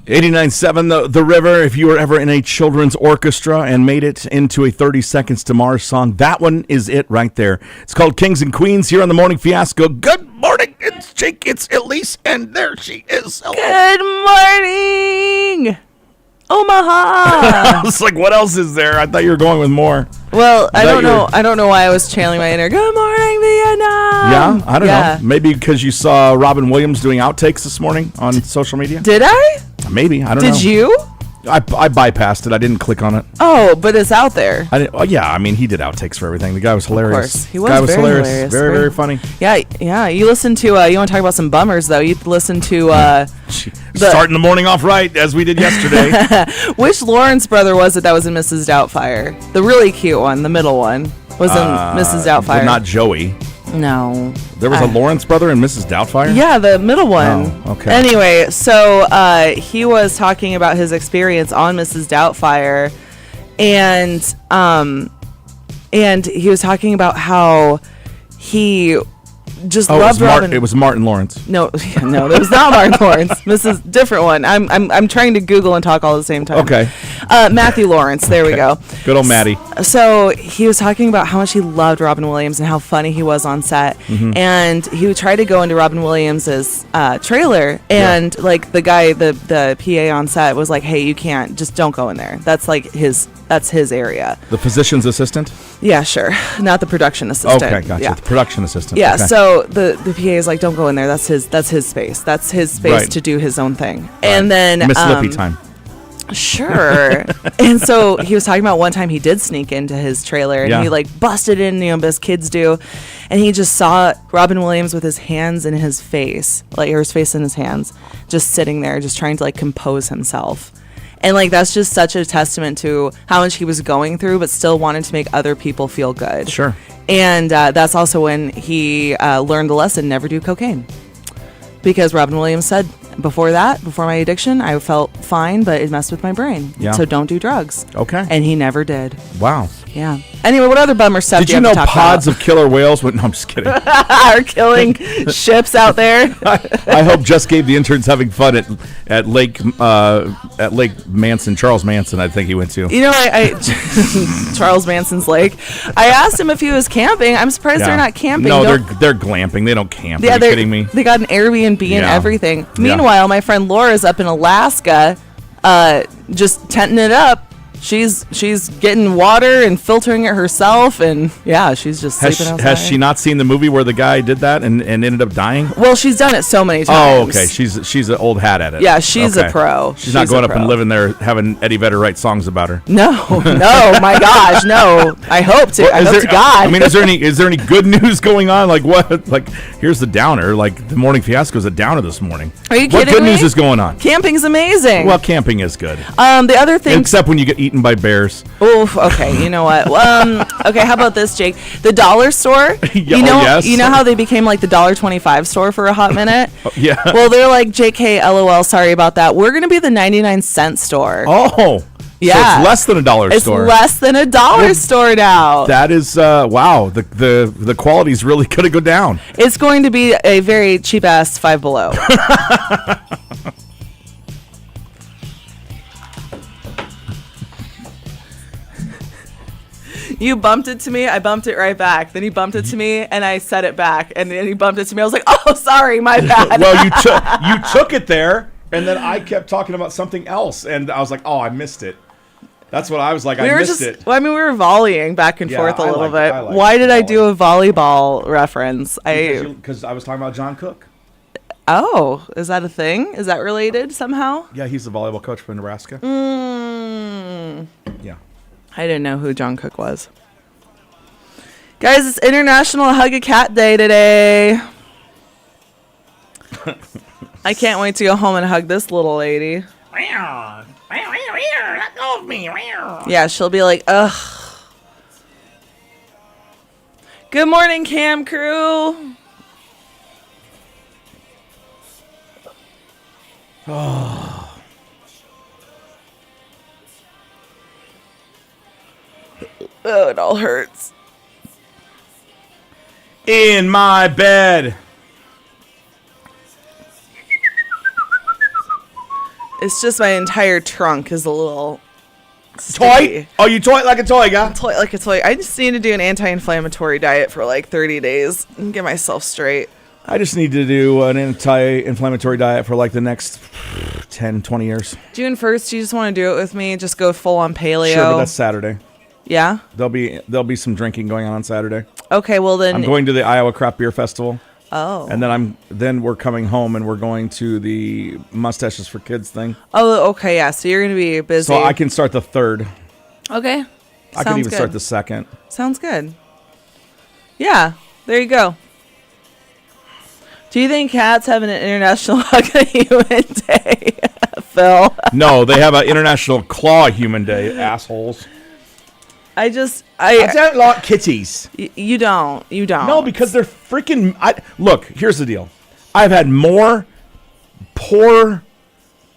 89.7 the River. If you were ever in a children's orchestra and made it into a 30 Seconds to Mars song, that one is it right there. It's called Kings and Queens here on the Morning Fiasco. Good morning. It's Jake. It's Eliss. And there she is. Hello. Good morning, Omaha. I was like, what else is there? I thought you were going with more. Well, I don't know. I don't know why I was channeling my inner "Good morning, Vietnam." Yeah, I don't know. Maybe because you saw Robin Williams doing outtakes this morning on social media. Did I? Maybe. I don't know. Did you? I bypassed it. I didn't click on it. Oh, but it's out there. Yeah, I mean, he did outtakes for everything. The guy was hilarious. Of course. He was very hilarious. Very, very funny. Yeah. You listen to, you want to talk about some bummers, though. You listen to... starting the morning off right, as we did yesterday. Which Lawrence brother was it that was in Mrs. Doubtfire? The really cute one, the middle one, was in Mrs. Doubtfire. But not Joey. No. There was a Lawrence brother in Mrs. Doubtfire? Yeah, the middle one. Oh, okay. Anyway, so he was talking about his experience on Mrs. Doubtfire, and he was talking about how he just loved Robin. It was Martin Lawrence. No, it was not Martin Lawrence. This is a different one. I'm trying to Google and talk all at the same time. Okay. Matthew Lawrence. There we go. Good old Matty. So he was talking about how much he loved Robin Williams and how funny he was on set. Mm-hmm. And he would try to go into Robin Williams's trailer, and like the guy, the PA on set was like, "Hey, you can't. Just don't go in there. That's like that's his area." The physician's assistant? Yeah, sure. Not the production assistant. Okay, gotcha. Yeah. The production assistant. Yeah, okay. So the PA is like, "Don't go in there. That's his space. That's his space right. to do his own thing." Right. And then Miss Lippy time. Sure. And so he was talking about one time he did sneak into his trailer and he like busted in, as kids do, and he just saw Robin Williams with his hands in his face, like his face in his hands, just sitting there, just trying to like compose himself. And like that's just such a testament to how much he was going through, but still wanted to make other people feel good. Sure. And that's also when he learned the lesson: never do cocaine. Because Robin Williams said, before my addiction, I felt fine, but it messed with my brain. Yeah. So don't do drugs. Okay. And he never did. Wow. Yeah. Anyway, what other bummer stuff did you know pods of killer whales no, I'm just kidding. are killing ships out there? I hope Just gave the interns having fun at Lake Manson, Charles Manson, I think he went to. I Charles Manson's lake. I asked him if he was camping. I'm surprised they're not camping. No, they're glamping. They don't camp. Yeah, are you kidding me? They got an Airbnb and everything. Meanwhile, my friend Laura's up in Alaska, just tenting it up. She's getting water and filtering it herself, and she's just sleeping outside. Has she not seen the movie where the guy did that and ended up dying? Well, she's done it so many times. Oh, okay. She's an old hat at it. Yeah, she's a pro. She's not going up and living there having Eddie Vedder write songs about her. No, my gosh, no. I hope to. I hope to God. I mean, is there any good news going on? Like what? Like here's the downer. Like the Morning Fiasco is a downer this morning. Are you kidding me? What good news is going on? Camping's amazing. Well, camping is good. The other thing, except when you get eaten by bears. Oof. Okay. You know what? Okay. How about this, Jake? The dollar store. You know how they became like the $1.25 store for a hot minute. Yeah. Well, they're like, JK, LOL. Sorry about that. We're gonna be the 99-cent store. Oh. Yeah. So it's less than a dollar store. It's less than a dollar store now. That is wow. The quality's really gonna go down. It's going to be a very cheap ass Five Below. You bumped it to me, I bumped it right back. Then he bumped it to me, and I said it back. And then he bumped it to me. I was like, "Oh, sorry, my bad." Well, you took it there, and then I kept talking about something else, and I was like, "Oh, I missed it." That's what I was like. I missed it. Well, I mean, we were volleying back and forth a little bit. Why did I do a volleyball reference? Because I was talking about John Cook. Oh, is that a thing? Is that related somehow? Yeah, he's the volleyball coach for Nebraska. Yeah. I didn't know who John Cook was. Guys, it's International Hug a Cat Day today. I can't wait to go home and hug this little lady. Let go of me. Yeah, she'll be like, ugh. Good morning, Cam Crew. Oh. Oh, it all hurts. In my bed. It's just my entire trunk is a little Toy? Oh, you toy like a toy, guy? Toy like a toy. I just need to do an anti-inflammatory diet for like 30 days and get myself straight. I just need to do an anti-inflammatory diet for like the next 10, 20 years. June 1st, you just want to do it with me? Just go full on paleo? Sure, but that's Saturday. Yeah? There'll be some drinking going on Saturday. Okay, well then... I'm going to the Iowa Craft Beer Festival. Oh. And then we're coming home and we're going to the Mustaches for Kids thing. Oh, okay, yeah. So you're going to be busy. So I can start the 3rd. Okay. I could even start the 2nd. Sounds good. Yeah, there you go. Do you think cats have an International Hug a Human Day, Phil? No, they have an International Claw Human Day, assholes. I don't like kitties. You don't. No, because they're freaking... Look, here's the deal. I've had more poor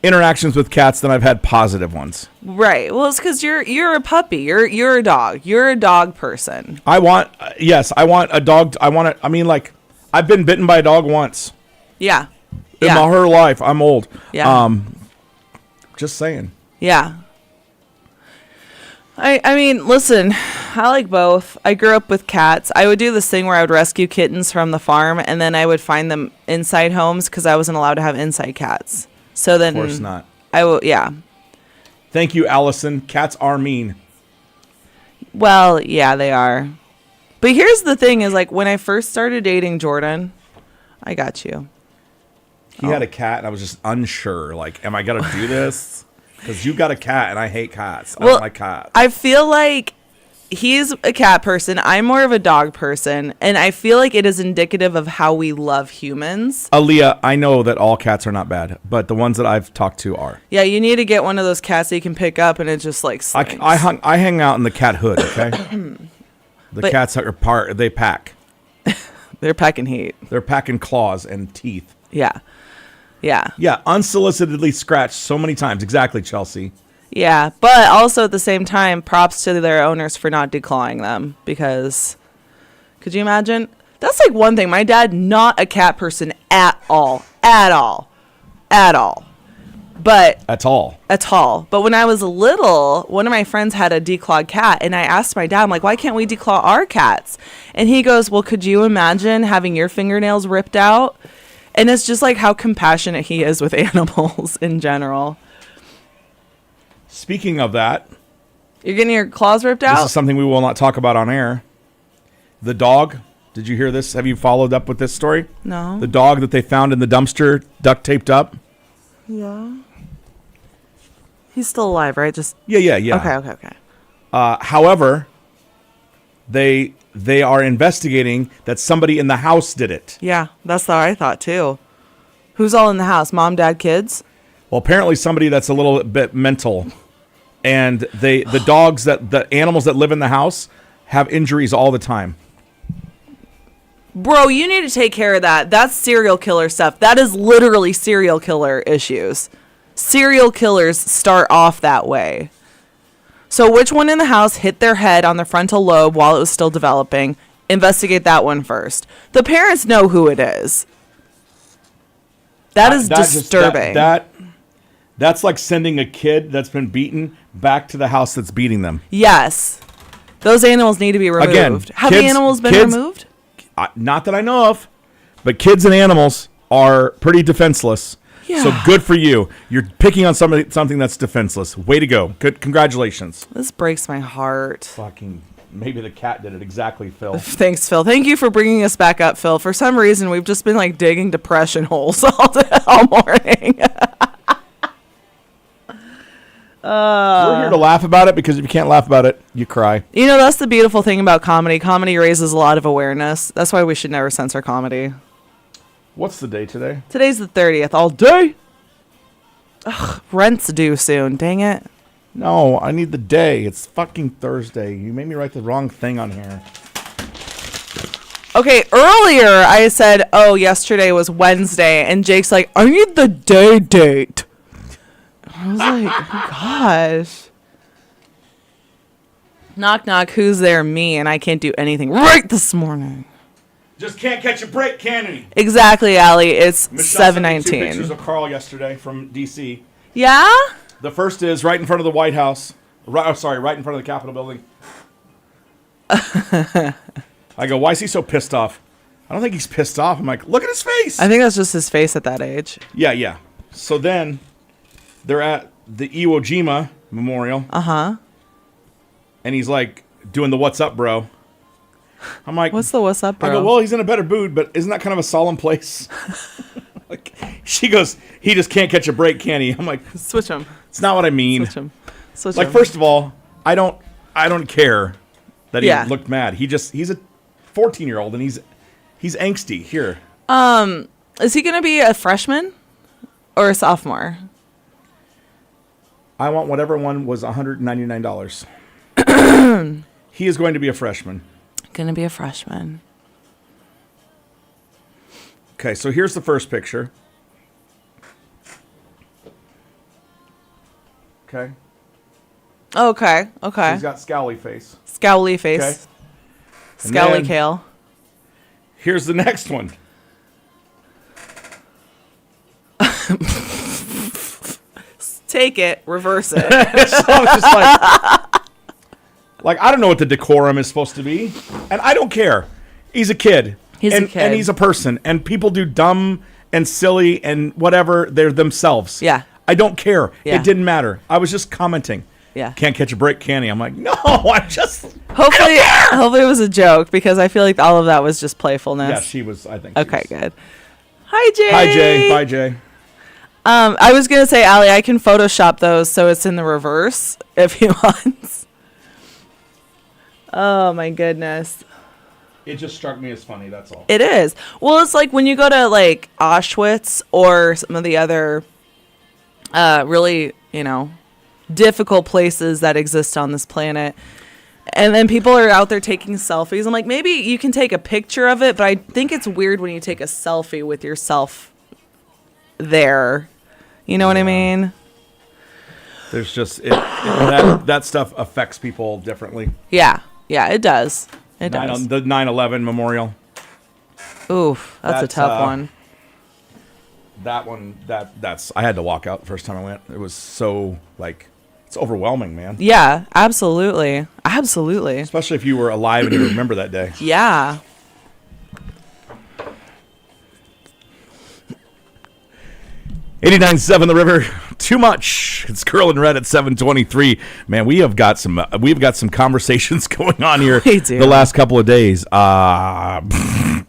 interactions with cats than I've had positive ones. Right. Well, it's because you're a puppy. You're a dog. You're a dog person. I want a dog. I've been bitten by a dog once. Yeah. In my whole life. I'm old. Yeah. Just saying. Yeah. I mean, listen, I like both. I grew up with cats. I would do this thing where I would rescue kittens from the farm, and then I would find them inside homes because I wasn't allowed to have inside cats. So then... Of course not. Yeah. Thank you, Allison. Cats are mean. Well, yeah, they are. But here's the thing is, like, when I first started dating Jordan, I got you. He had a cat, and I was just unsure. Like, am I going to do this? Because you got a cat, and I hate cats. I don't like cats. I feel like he's a cat person. I'm more of a dog person. And I feel like it is indicative of how we love humans. Aaliyah, I know that all cats are not bad, but the ones that I've talked to are. Yeah, you need to get one of those cats that you can pick up, and it just, like, slings. I hang out in the cat hood, okay? Cats are they pack. They're packing heat. They're packing claws and teeth. Yeah. Yeah. Yeah, unsolicitedly scratched so many times. Exactly, Chelsea. Yeah, but also at the same time, props to their owners for not declawing them, because could you imagine? That's like one thing. My dad, not a cat person at all. At all. At all. But at all. But when I was little, one of my friends had a declawed cat, and I asked my dad, I'm like, why can't we declaw our cats? And he goes, well, could you imagine having your fingernails ripped out? And it's just like how compassionate he is with animals in general. Speaking of that, you're getting your claws ripped out? This is something we will not talk about on air. The dog, did you hear this? Have you followed up with this story? No. The dog that they found in the dumpster, duct taped up? Yeah. He's still alive, right? Just Yeah. Okay. However, they are investigating that somebody in the house did it. Yeah, that's what I thought too. Who's all in the house? Mom, dad, kids? Well, apparently somebody that's a little bit mental. And the animals that live in the house have injuries all the time. Bro, you need to take care of that. That's serial killer stuff. That is literally serial killer issues. Serial killers start off that way. So which one in the house hit their head on the frontal lobe while it was still developing? Investigate that one first. The parents know who it is. That is disturbing. That's like sending a kid that's been beaten back to the house that's beating them. Yes. Those animals need to be removed. Again, have the animals been removed? Not that I know of, but kids and animals are pretty defenseless. Yeah. So good for you. You're picking on something that's defenseless. Way to go. Good. Congratulations. This breaks my heart. Fucking maybe the cat did it. Exactly, Phil. Thanks, Phil. Thank you for bringing us back up, Phil. For some reason, we've just been like digging depression holes all morning. We're here to laugh about it, because if you can't laugh about it, you cry. You know, that's the beautiful thing about comedy. Comedy raises a lot of awareness. That's why we should never censor comedy. What's the day today? Today's the 30th. All day. Ugh, rent's due soon. Dang it. No, I need the day. It's fucking Thursday. You made me write the wrong thing on here. Okay, earlier I said, oh, yesterday was Wednesday, and Jake's like, I need the day date. I was like, oh, gosh. Knock, knock, who's there? Me, and I can't do anything right this morning. Just can't catch a break, can he? Exactly, Allie. It's Michelle sent me 2 7:19. pictures of Carl yesterday from D.C. Yeah? The first is right in front of the White House. Right in front of the Capitol building. I go, why is he so pissed off? I don't think he's pissed off. I'm like, look at his face. I think that's just his face at that age. Yeah. So then they're at the Iwo Jima Memorial. Uh-huh. And he's like doing the what's up, bro. I'm like, what's up, bro? I go, well, he's in a better mood, but isn't that kind of a solemn place? Like, she goes, he just can't catch a break, can he? I'm like, switch him. It's not what I mean. Switch him. First of all, I don't care that he looked mad. He's a 14-year-old and he's angsty. Here. Is he going to be a freshman or a sophomore? I want whatever one was $199. He is going to be a freshman. Going to be a freshman. Okay, so here's the first picture. Okay. Okay. So he's got scowly face. Scowly face. Okay. Scowly kale. Here's the next one. Take it, reverse it. So I'm just like, I don't know what the decorum is supposed to be, and I don't care. He's a kid. And he's a person, and people do dumb and silly and whatever. They're themselves. Yeah. I don't care. Yeah. It didn't matter. I was just commenting. Yeah. Can't catch a break, can he? I'm like, no, I'm just. Hopefully it was a joke because I feel like all of that was just playfulness. Yeah, she was. I think. Okay, good. Hi, Jay. Hi, Jay. Bye, Jay. I was gonna say, Allie, I can Photoshop those so it's in the reverse if he wants. Oh my goodness. It just struck me as funny. That's all. It is. Well, it's like when you go to like Auschwitz or some of the other really, difficult places that exist on this planet. And then people are out there taking selfies. I'm like, maybe you can take a picture of it, but I think it's weird when you take a selfie with yourself there. You know what I mean? There's just that stuff affects people differently. Yeah, it does. It does. The 9/11 memorial. Oof, that's a tough one. That one, that's I had to walk out the first time I went. It was so it's overwhelming, man. Yeah, absolutely. Especially if you were alive and you remember that day. Yeah. $89.7 The River. Too much. It's Curl and Red at 7:23. Man, we've got some conversations going on here the last couple of days.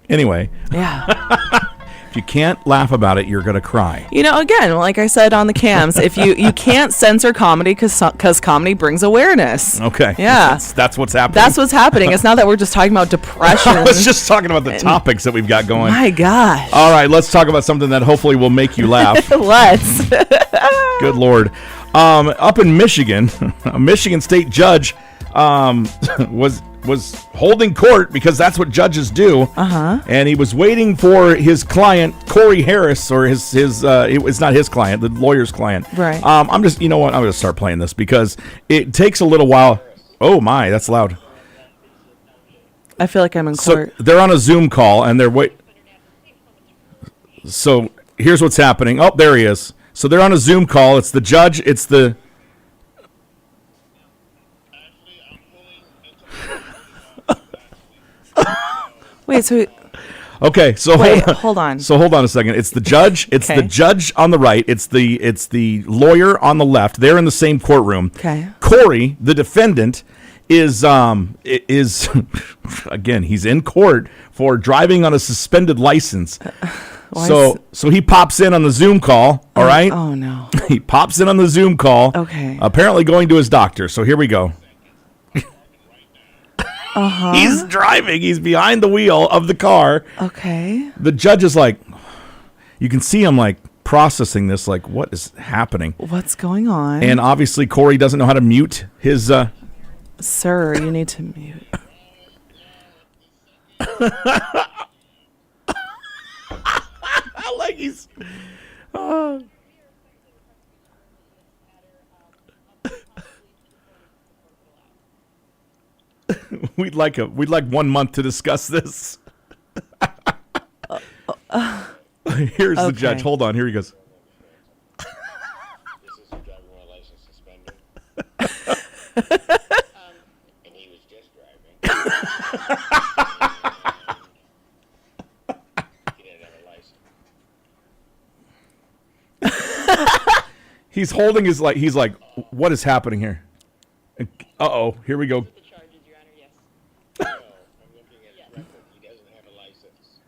Anyway. Yeah. If you can't laugh about it, you're going to cry. Again, like I said on the cams, if you can't censor comedy because comedy brings awareness. Okay. Yeah. That's what's happening. That's what's happening. It's not that we're just talking about depression. I was just talking about the topics that we've got going. My gosh. All right, let's talk about something that hopefully will make you laugh. Let's. Good Lord. Up in Michigan, a Michigan state judge was holding court because that's what judges do. And he was waiting for his client, Corey Harris, or it's not his client, the lawyer's client. Right. I'm just, I'm going to start playing this because it takes a little while. Oh my, that's loud. I feel like I'm in court. So they're on a Zoom call and So here's what's happening. Oh, there he is. So they're on a Zoom call. It's the judge. It's the. Wait, so. Okay, so hold on. So hold on a second. It's the judge. It's the judge on the right. It's the lawyer on the left. They're in the same courtroom. Okay. Corey, the defendant, is again, he's in court for driving on a suspended license. So he pops in on the Zoom call. All right. Oh no. He pops in on the Zoom call. Okay. Apparently going to his doctor. So here we go. He's driving. He's behind the wheel of the car. Okay. The judge is like, you can see him processing this. What is happening? What's going on? And obviously Corey doesn't know how to mute his. Sir, you need to mute. He's. We'd like 1 month to discuss this. Here's the judge. Hold on. Here he goes. And he was just driving. He didn't have a license. He's holding his he's like, what is happening here? Uh-oh, here we go. The charges, Your Honor, yes. No, I'm looking at the record. He doesn't have a license.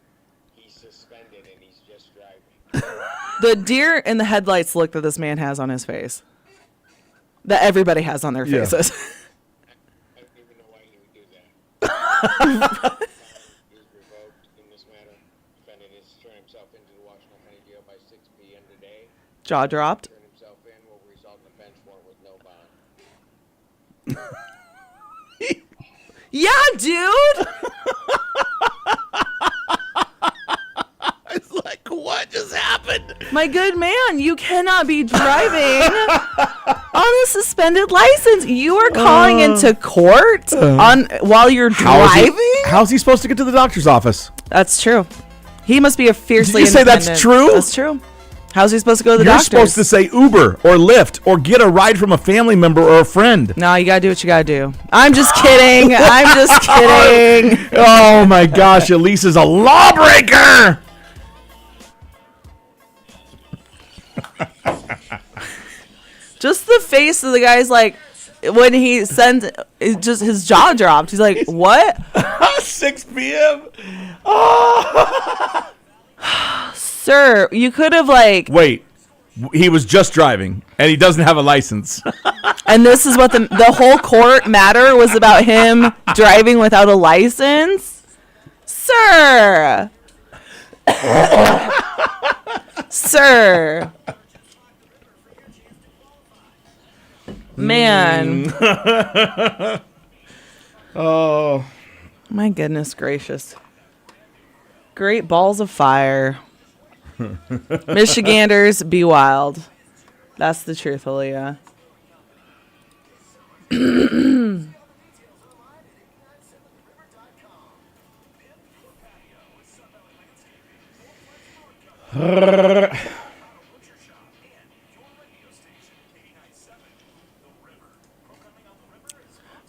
He's suspended and he's just driving. The deer in the headlights look that this man has on his face. That everybody has on their faces. I don't even know why he would do that. He's revoked in this matter. Defendant has turned himself into the Washington County Jail by 6 p.m. today. Jaw dropped. Turn himself in will result in a bench warrant with no bond. Yeah, dude. It's like, what just happened? My good man, you cannot be driving on a suspended license. You are calling into court while you're driving? How's he supposed to get to the doctor's office? That's true. He must be a fiercely Did you say independent. that's true? That's true. How's he supposed to go to the You're doctor's? supposed to say Uber or Lyft or get a ride from a family member or a friend. No, you gotta do what you gotta do. I'm just kidding. I'm just kidding. Oh my gosh, Eliss is a lawbreaker. Just the face of the guy's like, when he sends, it just his jaw dropped. He's like, what? 6 p.m. Sir, you could have like, Wait, he was just driving and he doesn't have a license. and this is what the whole court matter was about, him driving without a license? Sir. Sir. Man. Oh. My goodness gracious. Great balls of fire. Michiganders, be wild. That's the truth, Aaliyah.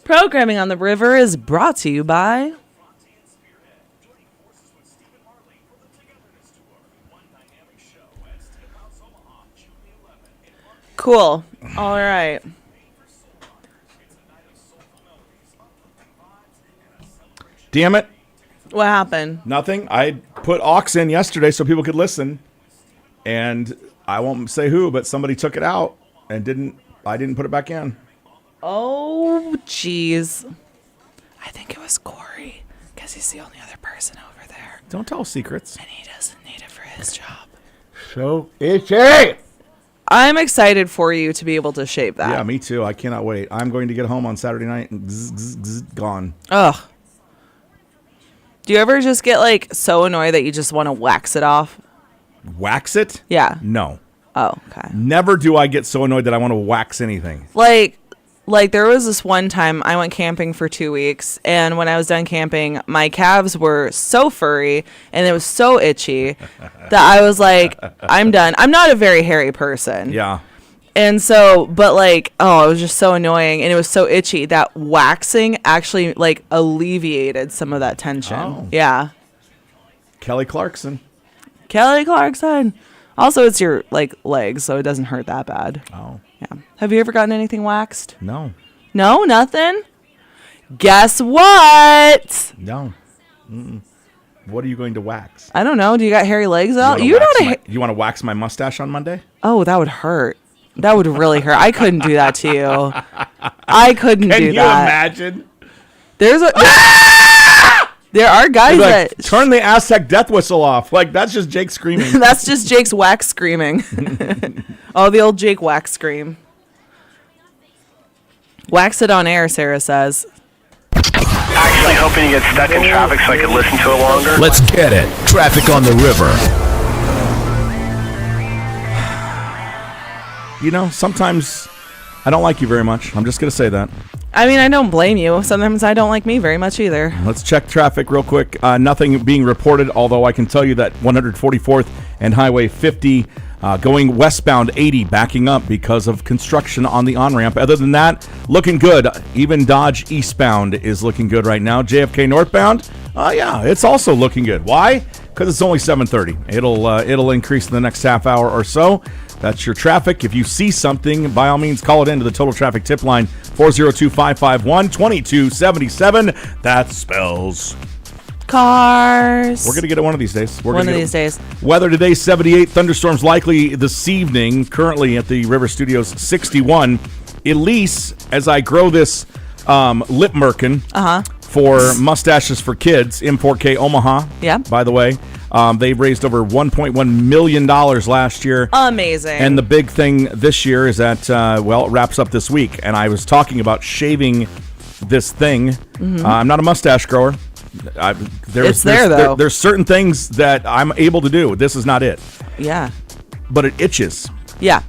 Programming on the River is brought to you by Cool. All right. Damn it. What happened? Nothing. I put aux in yesterday so people could listen. And I won't say who, but somebody took it out and I didn't put it back in. Oh, jeez. I think it was Corey, because he's the only other person over there. Don't tell secrets. And he doesn't need it for his job. So itchy. I'm excited for you to be able to shape that. Yeah, me too. I cannot wait. I'm going to get home on Saturday night and gone. Ugh. Do you ever just get like so annoyed that you just want to wax it off? Wax it? Yeah. No. Oh, okay. Never do I get so annoyed that I want to wax anything. Like there was this one time I went camping for 2 weeks, and when I was done camping, my calves were so furry and it was so itchy that I was like, I'm done. I'm not a very hairy person. Yeah. And so, but like, oh, it was just so annoying and it was so itchy that waxing actually like alleviated some of that tension. Oh. Yeah. Kelly Clarkson. Also, it's your like legs, so it doesn't hurt that bad. Oh. Yeah. Have you ever gotten anything waxed? No. No, nothing. Guess what? No. Mm-mm. What are you going to wax? I don't know. Do you got hairy legs out? You want to wax my mustache on Monday? Oh, that would hurt. That would really hurt. I couldn't do that to you. I couldn't Can do you that. imagine? There are guys Like, that turn the Aztec death whistle off. Like, that's just Jake screaming. That's just Jake's wax screaming. Oh, the old Jake wax scream. Wax it on air, Sarah says. Actually hoping you get stuck in traffic so I could listen to it longer. Let's get it. Traffic on the river. You know, sometimes I don't like you very much. I'm just going to say that. I mean, I don't blame you. Sometimes I don't like me very much either. Let's check traffic real quick. Nothing being reported, although I can tell you that 144th and Highway 50 Going westbound 80, backing up because of construction on the on-ramp. Other than that, looking good. Even Dodge eastbound is looking good right now. JFK northbound, yeah, it's also looking good. Why? Because it's only 7:30. It'll increase in the next half hour or so. That's your traffic. If you see something, by all means, call it into the Total Traffic Tip Line, 402-551-2277. That spells cars. We're going to get it one of these days. One of these days. Weather today, 78. Thunderstorms likely this evening. Currently at the River Studios, 61. Eliss, as I grow this lip merkin for Mustaches for Kids, M4K Omaha. Yeah. By the way, they've raised over $1.1 million last year. Amazing. And the big thing this year is that, it wraps up this week. And I was talking about shaving this thing. I'm not a mustache grower. There's certain things that I'm able to do. This is not it. Yeah. But it itches. Yeah.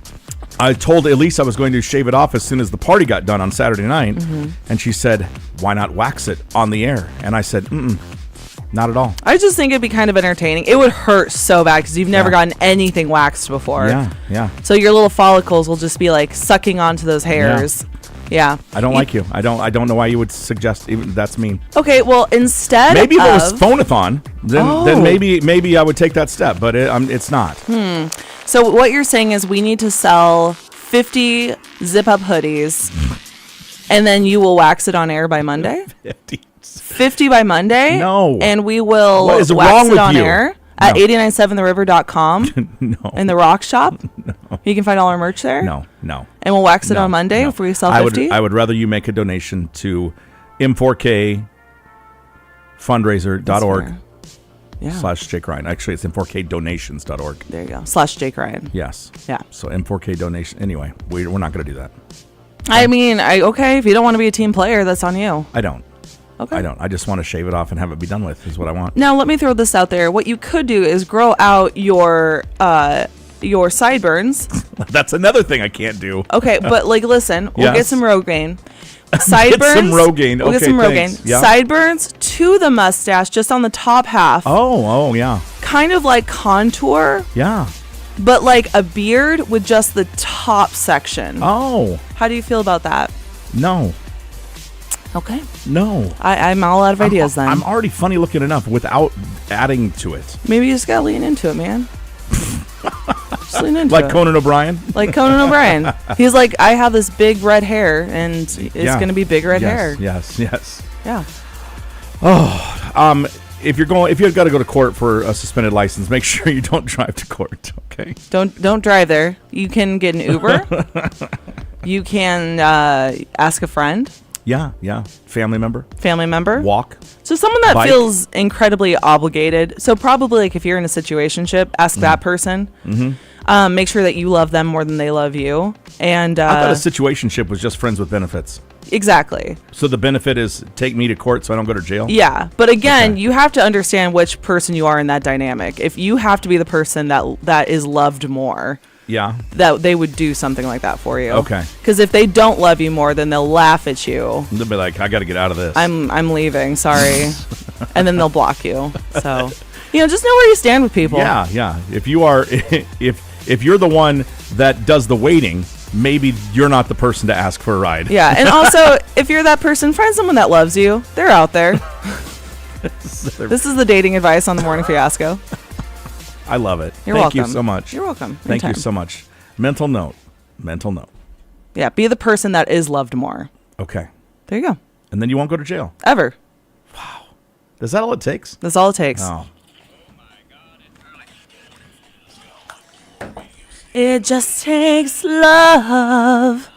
I told Eliss I was going to shave it off as soon as the party got done on Saturday night. And she said, why not wax it on the air? And I said, not at all. I just think it'd be kind of entertaining. It would hurt so bad because you've never gotten anything waxed before. Yeah. So your little follicles will just be like sucking onto those hairs. Yeah. I don't like you. I don't know why you would suggest even that's mean. Okay, well, instead maybe if it was phone-a-thon, then maybe I would take that step, but it's not. So what you're saying is we need to sell 50 zip-up hoodies, and then you will wax it on air by Monday? 50 by Monday? No. And we will what is wax wrong it with on you? air at 897theriver.com. No. In the rock shop. No. You can find all our merch there. No. And we'll wax it on Monday if we sell 50. I would rather you make a donation to m4kfundraiser.org /Jake Ryan. Actually, it's m4kdonations.org. There you go. /Jake Ryan. Yes. Yeah. So M4K donation. Anyway, we're not going to do that. I mean, okay, if you don't want to be a team player, that's on you. I don't. Okay. I don't. I just want to shave it off and have it be done with is what I want. Now, let me throw this out there. What you could do is grow out your sideburns. That's another thing I can't do. Okay, but listen, we'll get some Rogaine. Sideburns. Get some Rogaine. We'll get some Rogaine. Yeah. Sideburns to the mustache, just on the top half. Oh, yeah. Kind of like contour. Yeah. But like a beard with just the top section. Oh. How do you feel about that? No. Okay. No. I'm all out of ideas then. I'm already funny looking enough without adding to it. Maybe you just gotta lean into it, man. Just lean into it. Conan O'Brien? Like Conan O'Brien. He's like, I have this big red hair, and it's going to be big red hair. Yes. Yeah. Oh, if you've got to go to court for a suspended license, make sure you don't drive to court, okay? Don't drive there. You can get an Uber. You can ask a friend. Yeah. Family member. Walk. So someone that feels incredibly obligated. So probably like if you're in a situationship, ask that person. Make sure that you love them more than they love you. And I thought a situationship was just friends with benefits. Exactly. So the benefit is take me to court so I don't go to jail? Yeah. But again, you have to understand which person you are in that dynamic. If you have to be the person that is loved more. Yeah. That they would do something like that for you. Okay. Because if they don't love you more, then they'll laugh at you. They'll be like, I got to get out of this. I'm leaving. Sorry. And then they'll block you. So, just know where you stand with people. Yeah. If you are, if you're the one that does the waiting, maybe you're not the person to ask for a ride. Yeah. And also, if you're that person, find someone that loves you. They're out there. This is the dating advice on the Morning Fiasco. I love it. You're welcome. Thank you so much. You're welcome. Thank you so much. Mental note. Yeah, be the person that is loved more. Okay. There you go. And then you won't go to jail. Ever. Wow. Is that all it takes? That's all it takes. Oh. It just takes love.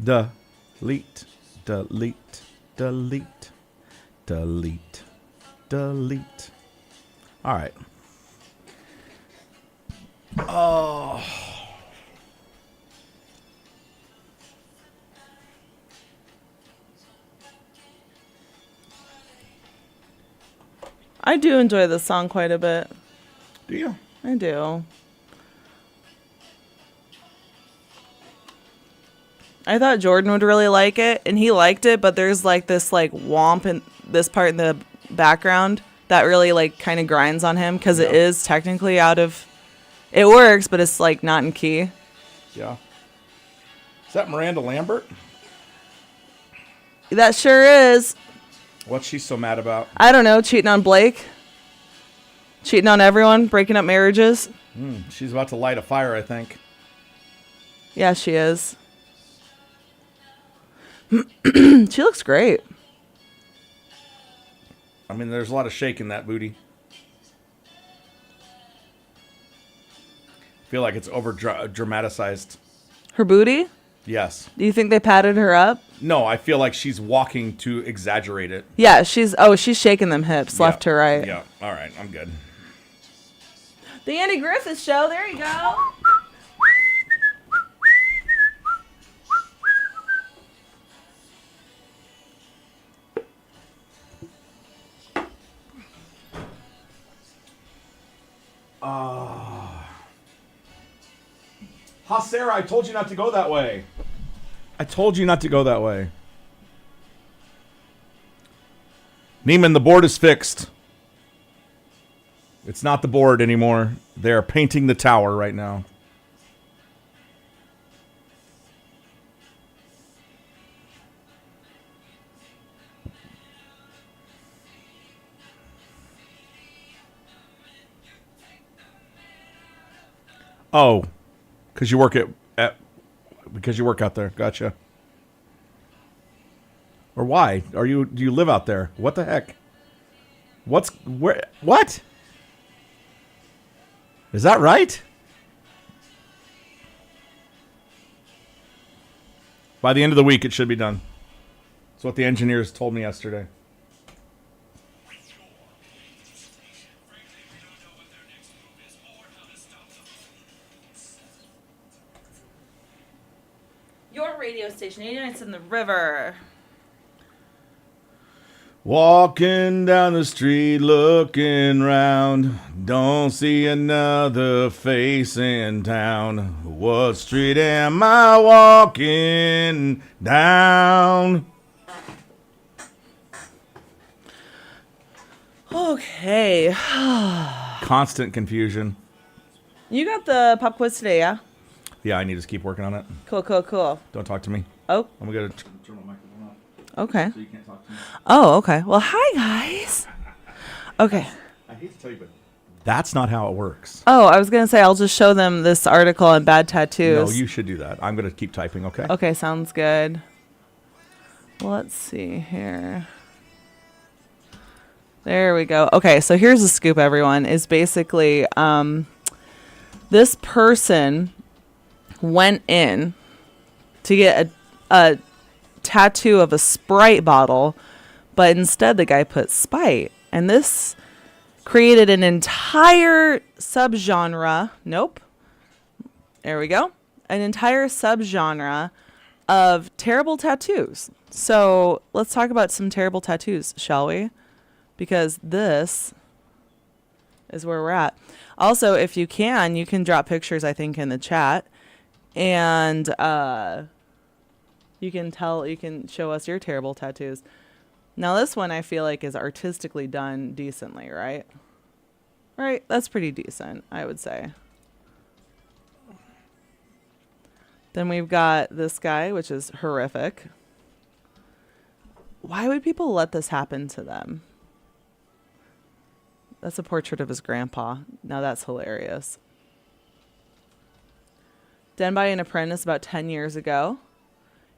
Delete. All right. Oh. I do enjoy this song quite a bit. Do you? I do. I thought Jordan would really like it, and he liked it, but there's like this like womp in this part in the background that really like kind of grinds on him because it is technically out of. It works, but it's like not in key. Yeah. Is that Miranda Lambert? That sure is. What's she so mad about? I don't know. Cheating on Blake. Cheating on everyone. Breaking up marriages. She's about to light a fire, I think. Yeah, she is. She looks great. I mean, there's a lot of shake in that booty. I feel like it's over dramatized. Her booty? Yes. Do you think they padded her up? No, I feel like she's walking to exaggerate it. Yeah, she's shaking them hips left to right. Yeah, all right, I'm good. The Andy Griffith Show, there you go. Sarah, I told you not to go that way. I told you not to go that way. Neiman, the board is fixed. It's not the board anymore. They're painting the tower right now. Oh, because you work because you work out there. Gotcha. Or why? Do you live out there? What the heck? What? Is that right? By the end of the week, it should be done. That's what the engineers told me yesterday. Your radio station, 89 in the river. Walking down the street, looking round, don't see another face in town. What street am I walking down? Okay. Constant confusion. You got the pop quiz today, yeah? Yeah, I need to keep working on it. Cool. Don't talk to me. Oh, I'm going to turn my microphone off okay. so you can't talk to me. Oh, okay. Well, hi, guys. Okay. I hate to tell you, but that's not how it works. Oh, I was going to say, I'll just show them this article on bad tattoos. No, you should do that. I'm going to keep typing, okay? Okay, sounds good. Let's see here. There we go. Okay, so here's the scoop, everyone. Is basically this person went in to get a tattoo of a Sprite bottle, but instead the guy put Spite. And this created an entire subgenre. Nope. There we go. An entire subgenre of terrible tattoos. So let's talk about some terrible tattoos, shall we? Because this is where we're at. Also, if you can drop pictures, I think, in the chat. And you can show us your terrible tattoos. Now, this one I feel like is artistically done decently, right? Right? That's pretty decent, I would say. Then we've got this guy, which is horrific. Why would people let this happen to them? That's a portrait of his grandpa. Now that's hilarious. Done by an apprentice about 10 years ago.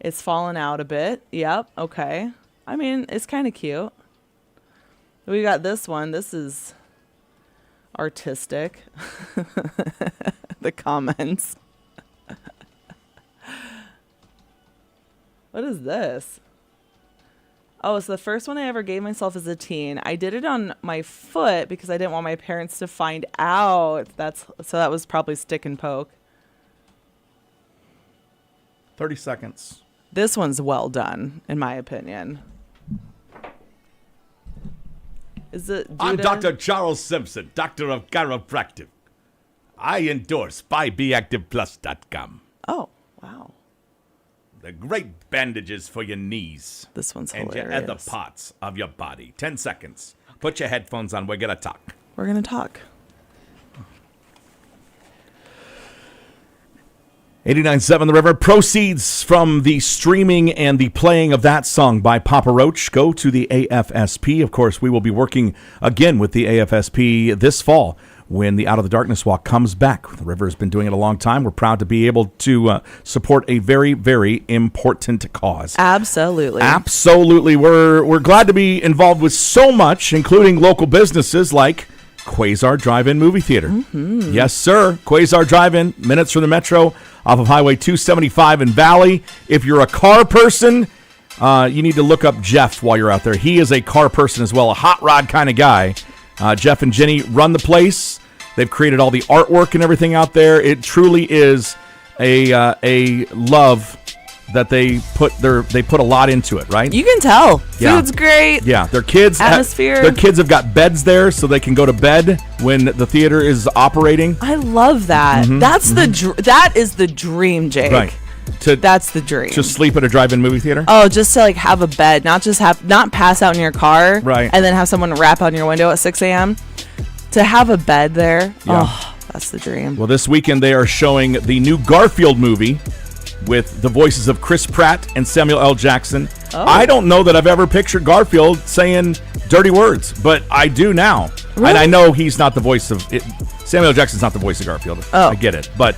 It's fallen out a bit. Yep, okay. I mean, it's kind of cute. We got this one. This is artistic. The comments. What is this? Oh, it's the first one I ever gave myself as a teen. I did it on my foot because I didn't want my parents to find out. So that was probably stick and poke. 30 seconds. This one's well done, in my opinion. Is it? I'm Dr. Charles Simpson, Doctor of Chiropractic. I endorse BuyBeActivePlus.com. Oh, wow. The great bandages for your knees. This one's and hilarious. your other parts of your body. 10 seconds. Put your headphones on. We're going to talk. We're going to talk. 89.7 The River. Proceeds from the streaming and the playing of that song by Papa Roach go to the AFSP. Of course, we will be working again with the AFSP this fall when the Out of the Darkness Walk comes back. The River has been doing it a long time. We're proud to be able to support a very, very important cause. Absolutely. Absolutely. We're glad to be involved with so much, including local businesses like Quasar Drive-In Movie Theater. Mm-hmm. Yes, sir. Quasar Drive-In, minutes from the Metro, off of Highway 275 in Valley. If you're a car person, you need to look up Jeff while you're out there. He is a car person as well, a hot rod kind of guy. Jeff and Jenny run the place. They've created all the artwork and everything out there. It truly is a love that they put a lot into it, right? You can tell. Yeah. Food's great. Yeah, their kids atmosphere. Their kids have got beds there so they can go to bed when the theater is operating. I love that. Mm-hmm. That is the dream, Jake. Right. That's the dream. To sleep at a drive-in movie theater? Oh, just to like have a bed, not pass out in your car, right? And then have someone rap on your window at 6 a.m. To have a bed there, that's the dream. Well, this weekend they are showing the new Garfield movie with the voices of Chris Pratt and Samuel L. Jackson. Oh. I don't know that I've ever pictured Garfield saying dirty words, but I do now. Really? And I know he's not the voice of it. Samuel L. Jackson's not the voice of Garfield. Oh. I get it, but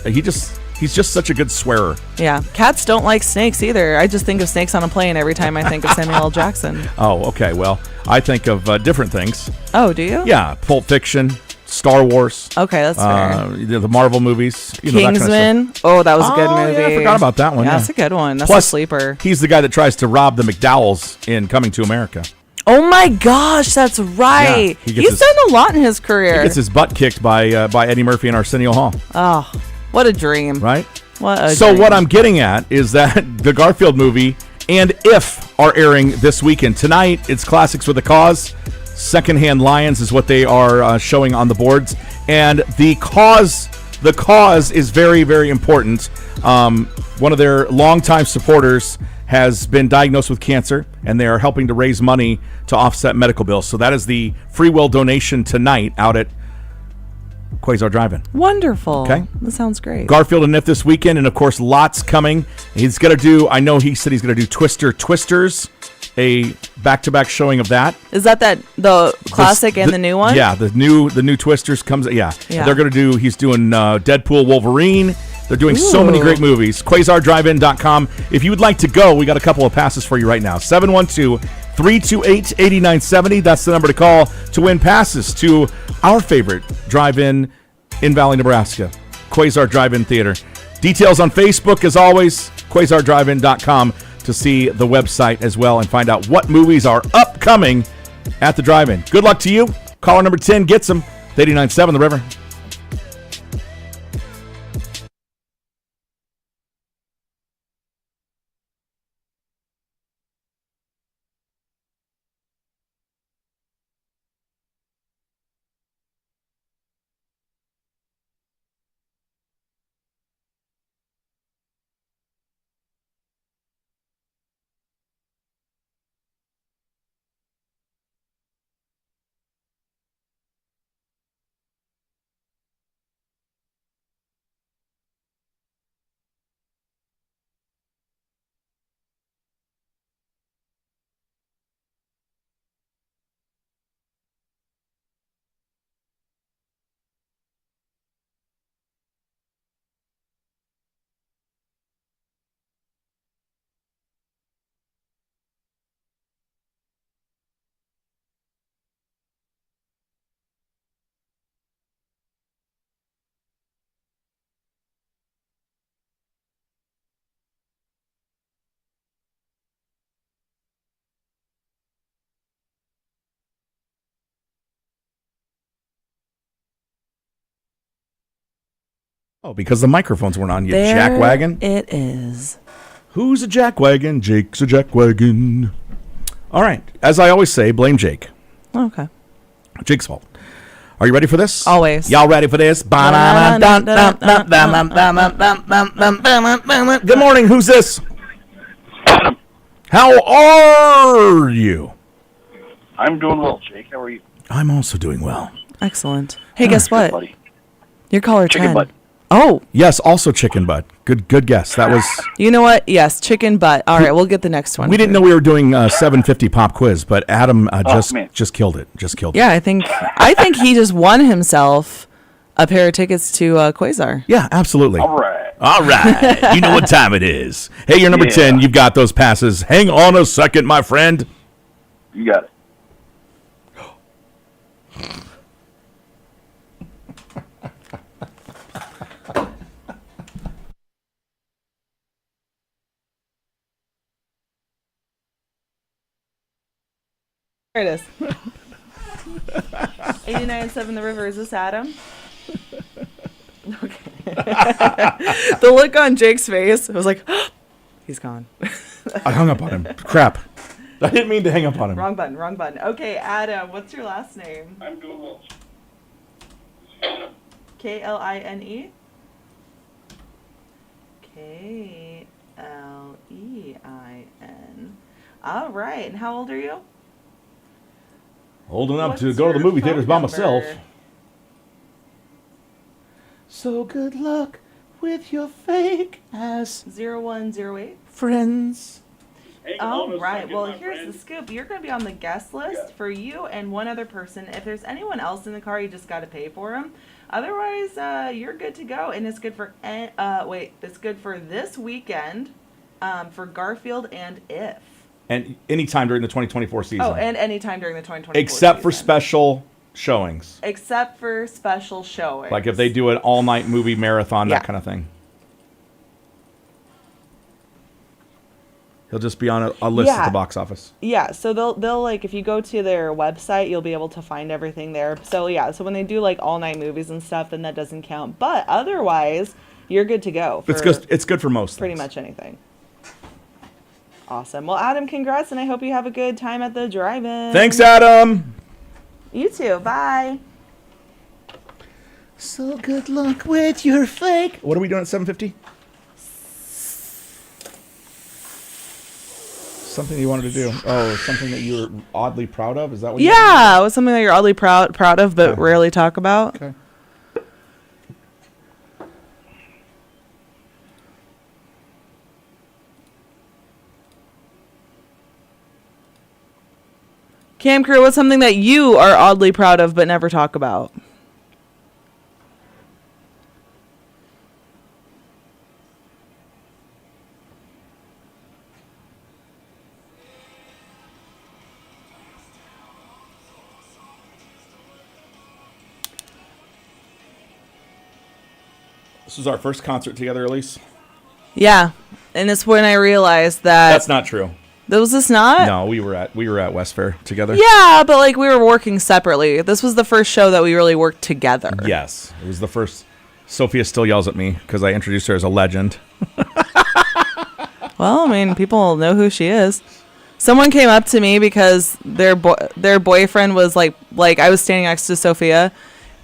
he's just such a good swearer. Yeah. Cats don't like snakes either. I just think of snakes on a plane every time I think of Samuel L. Jackson. Oh, okay. Well, I think of different things. Oh, do you? Yeah. Pulp Fiction, Star Wars. Okay, that's fair. The Marvel movies. Kingsman. That kind of oh, that was a good movie. Yeah, I forgot about that one. Yeah, that's a good one. That's Plus, a sleeper. He's the guy that tries to rob the McDowells in Coming to America. Oh my gosh, that's right. Yeah, he's done a lot in his career. He gets his butt kicked by Eddie Murphy and Arsenio Hall. Oh, what a dream. Right? So what I'm getting at is that the Garfield movie and If are airing this weekend. Tonight, it's Classics with a Cause. Secondhand Lions is what they are showing on the boards. And the cause is very, very important. One of their longtime supporters has been diagnosed with cancer, and they are helping to raise money to offset medical bills. So that is the free will donation tonight out at Quasar Drive-In. Wonderful. Okay. That sounds great. Garfield and If this weekend, and of course, lots coming. He's going to do, I know he said he's going to do Twisters, a back-to-back showing of that. Is that the classic and the new one? Yeah, the new Twisters comes, yeah. They're going to do, he's doing Deadpool, Wolverine. They're doing so many great movies. QuasarDriveIn.com. If you would like to go, we got a couple of passes for you right now. 712-328-8970. That's the number to call to win passes to our favorite drive-in in Valley, Nebraska, Quasar Drive-In Theater. Details on Facebook, as always, QuasarDriveIn.com to see the website as well and find out what movies are upcoming at the drive-in. Good luck to you. Caller number 10 gets them. 89.7 The River. Oh, because the microphones weren't on, you jackwagon. It is. Who's a jackwagon? Jake's a jackwagon. All right. As I always say, blame Jake. Okay. Jake's fault. Are you ready for this? Always. Y'all ready for this? Good morning. Who's this? Adam. How are you? I'm doing well, Jake. How are you? I'm also doing well. Excellent. Hey, guess Good, what? buddy. You're caller Chicken 10. butt. Oh, Yes, also chicken butt. Good guess. That was. you know what? Yes, chicken butt. All right, we'll get the next one. We didn't know we were doing 750 pop quiz, but Adam man. just killed it. Just killed it. Yeah, I think he just won himself a pair of tickets to Quasar. Yeah, absolutely. All right. All right. You know what time it is. Hey, you're number 10. You've got those passes. Hang on a second, my friend. You got it. There it is. 89.7 The River. Is this Adam? Okay. The look on Jake's face, it was like, he's gone. I hung up on him. Crap. I didn't mean to hang up on him. Wrong button. Okay, Adam, what's your last name? I'm doing well. Kline? Klein. All right, and how old are you? Old enough What's to go to the your movie theaters by phone myself. number? So good luck with your fake ass 0108. friends. All right. Well, here's the scoop. You're going to be on the guest list for you and one other person. If there's anyone else in the car, you just got to pay for them. Otherwise, you're good to go. And it's good for it's good for this weekend, for Garfield and If. And anytime during the 2024 season. Oh, and anytime during the 2024 except for season. special showings. Except for special showings. Like if they do an all-night movie marathon, that kind of thing. He'll just be on a list at the box office. Yeah, so they'll like, if you go to their website, you'll be able to find everything there. So yeah, so when they do like all night movies and stuff, then that doesn't count. But otherwise, you're good to go. It's good for most pretty things. much anything. Awesome. Well, Adam, congrats, and I hope you have a good time at the drive-in. Thanks, Adam. You too. Bye. So good luck with your fake. What are we doing at 7:50? Something you wanted to do. Oh, something that you were oddly proud of? Is that what you Yeah, it was something that you're oddly proud of, but rarely talk about. Okay. Cam Crew, what's something that you are oddly proud of but never talk about? This was our first concert together, Eliss? Yeah, and it's when I realized that... That's not true. Was this not? No, we were at West Fair together. Yeah, but like we were working separately. This was the first show that we really worked together. Yes, it was the first. Sophia still yells at me because I introduced her as a legend. Well, I mean, people know who she is. Someone came up to me because their boyfriend was like I was standing next to Sophia,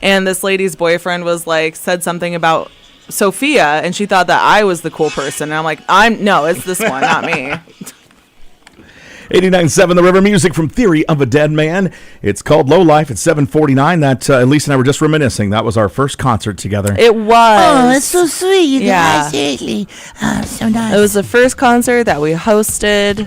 and this lady's boyfriend was like said something about Sophia, and she thought that I was the cool person. And I'm like, no, it's this one, not me. 89.7 The River, music from Theory of a Dead Man. It's called Low Life at 7:49. That Elise and I were just reminiscing. That was our first concert together. It was. Oh, that's so sweet, you guys. Seriously. So nice. It was the first concert that we hosted.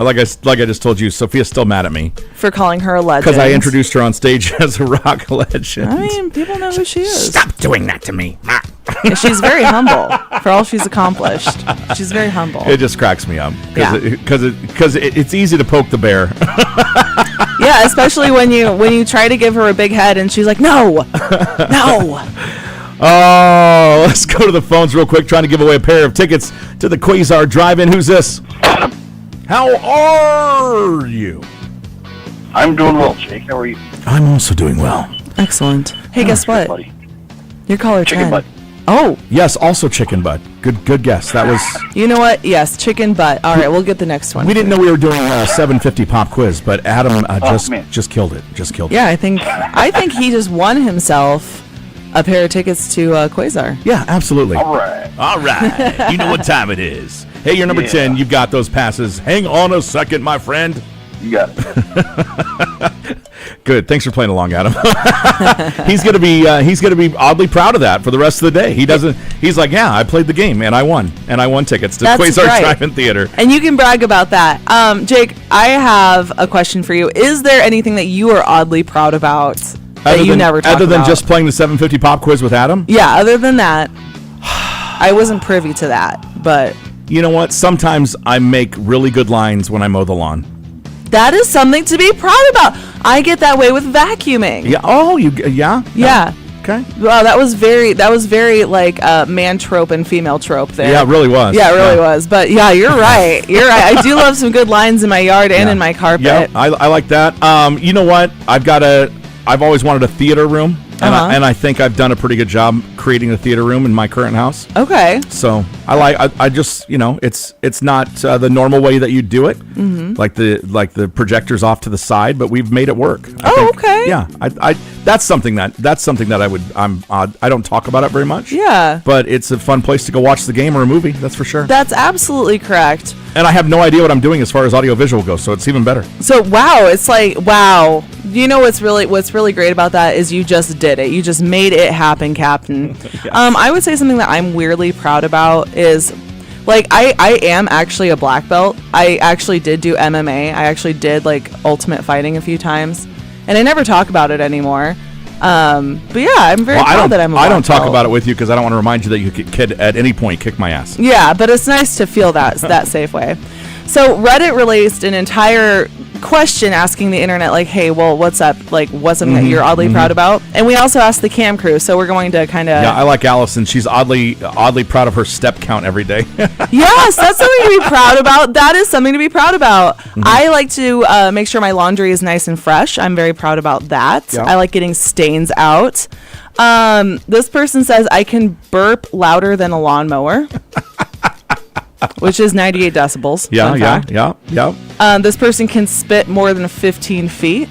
like I just told you, Sophia's still mad at me for calling her a legend. because I introduced her on stage as a rock legend. I mean, people know who she is. Stop doing that to me. She's very humble for all she's accomplished. She's very humble. It just cracks me up because Yeah. it's easy to poke the bear. Yeah, especially when you try to give her a big head and she's like, no. Oh, let's go to the phones real quick, trying to give away a pair of tickets to the Quasar Drive-In. Who's this? How are you? I'm doing well, Jake. How are you? I'm also doing well. Excellent. Hey, guess what? Buddy. You're caller Chicken 10. butt. Oh, Yes, also chicken butt. Good guess. That was. you know what? Yes, chicken butt. All right, we'll get the next one. We didn't know we were doing a 750 pop quiz, but Adam man. just killed it. Just killed it. Yeah, I think he just won himself a pair of tickets to Quasar. Yeah, absolutely. All right. All right. You know what time it is. Hey, you're number 10. You've got those passes. Hang on a second, my friend. You got it. Good. Thanks for playing along, Adam. He's gonna be oddly proud of that for the rest of the day. He's like, yeah, I played the game and I won tickets to That's Quasar right. Drive-In Theater. And you can brag about that. Jake, I have a question for you. Is there anything that you are oddly proud about that you never talk about? Other than just playing the 750 pop quiz with Adam? Yeah, other than that, I wasn't privy to that, but You know what? Sometimes I make really good lines when I mow the lawn. that is something to be proud about. I get that way with vacuuming. Yeah. Oh, yeah. Yeah. Okay. Wow, that was very like man trope and female trope there. Yeah, it really was. Yeah, it really was. But yeah, you're right. You're right. I do love some good lines in my yard and in my carpet. Yeah, I like that. You know what? I've always wanted a theater room, and I think I've done a pretty good job creating a theater room in my current house. Okay. So I just it's not the normal way that you do it, like the projectors off to the side, but we've made it work. I think. Okay. Yeah, that's something that I don't talk about it very much. Yeah. But it's a fun place to go watch the game or a movie. That's for sure. That's absolutely correct. And I have no idea what I'm doing as far as audiovisual goes, so it's even better. So wow, it's like wow. You know what's really great about that is you just did it. You just made it happen, Captain. Yes. I would say something that I'm weirdly proud about is like I am actually a black belt. I actually did do MMA. I actually did like ultimate fighting a few times, and I never talk about it anymore. But yeah, I'm very proud that I'm a black I don't talk belt. about it with you because I don't want to remind you that you could at any point kick my ass. Yeah, but it's nice to feel that safe way. So Reddit released an entire question asking the internet, like, hey, well, what's up? Like, what's something that you're oddly proud about? And we also asked the cam crew, so we're going to kind of... Yeah, I like Allison. She's oddly proud of her step count every day. Yes, that's something to be proud about. That is something to be proud about. I like to make sure my laundry is nice and fresh. I'm very proud about that. Yeah. I like getting stains out. This person says I can burp louder than a lawnmower. Which is 98 decibels. Fun fact. Yeah. This person can spit more than 15 feet.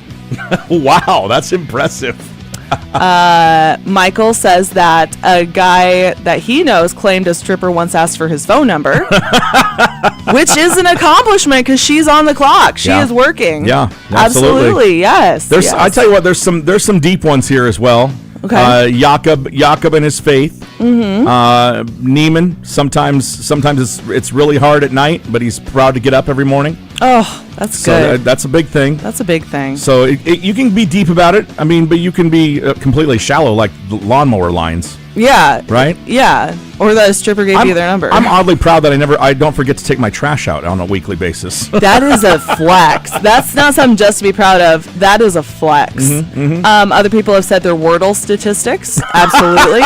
Wow, that's impressive. Michael says that a guy that he knows claimed a stripper once asked for his phone number, which is an accomplishment because she's on the clock. She is working. Yeah, absolutely. Yes. Yes. I tell you what, there's some deep ones here as well. Okay. Jakob and his faith. Neiman. Sometimes it's really hard at night, but he's proud to get up every morning. Oh, that's So good. that's a big thing. That's a big thing. So you can be deep about it. I mean, but you can be completely shallow, like the lawnmower lines. Yeah. Right? Yeah. Or that a stripper gave you their number. I'm oddly proud that I don't forget to take my trash out on a weekly basis. That is a flex. That's not something just to be proud of. That is a flex. Other people have said their Wordle statistics. Absolutely.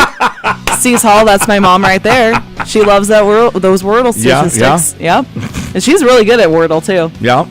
Cease Hall, that's my mom right there. She loves those Wordle statistics. Yep. And she's really good at Wordle too. Yeah.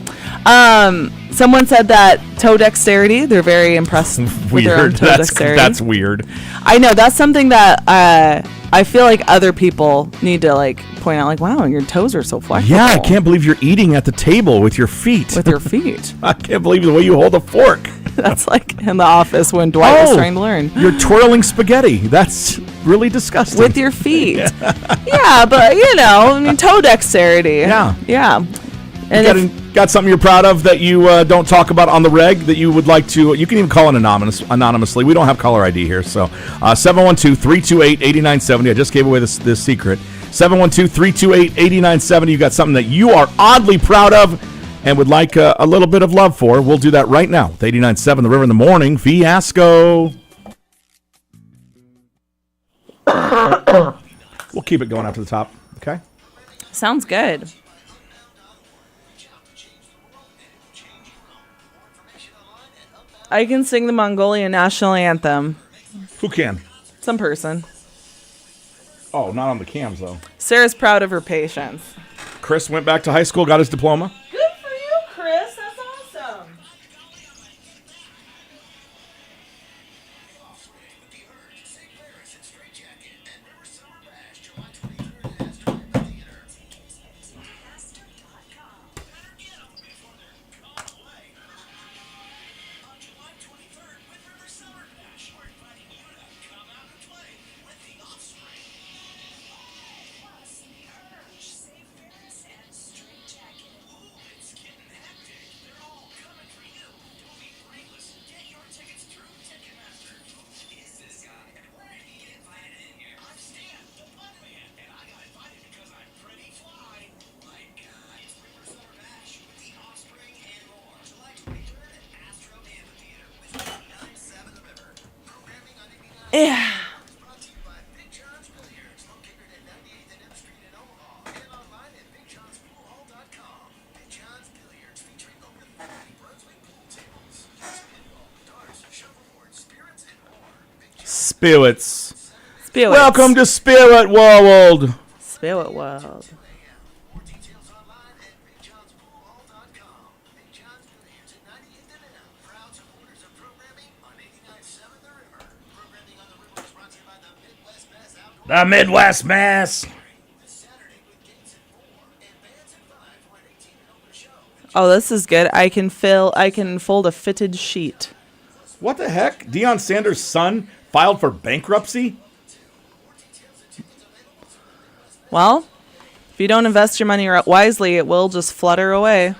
Someone said that toe dexterity. They're very impressed with their own toe dexterity. That's weird. I know that's something that I feel like other people need to like point out. Like, wow, your toes are so flexible. Yeah, I can't believe you're eating at the table with your feet. With your feet. I can't believe the way you hold a fork. That's like in The Office when Dwight was trying to learn. You're twirling spaghetti. That's really disgusting. With your feet. Yeah, but I mean, toe dexterity. Yeah. Yeah. And got something you're proud of that you don't talk about on the reg that you would like to, you can even call it anonymously. We don't have caller ID here. So 712-328-8970. I just gave away this secret. 712-328-8970. You got something that you are oddly proud of and would like a little bit of love for. We'll do that right now. 89.7 The River in the Morning Fiasco. We'll keep it going up to the top. Okay? sounds good. I can sing the Mongolian national anthem. Who can? Some person. Oh, not on the cams, though. Sarah's proud of her patience. Chris went back to high school, got his diploma. Good for you, Chris. That's awesome. Spirits. Spirits. Welcome to Spirit World. Spirit World. The Midwest Mass. Oh, this is good. I can fold a fitted sheet. What the heck? Deion Sanders' son filed for bankruptcy? Well, if you don't invest your money wisely, it will just flutter away.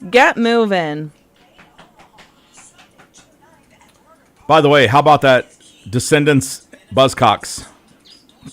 Get moving. By the way, how about that Descendants Buzzcocks?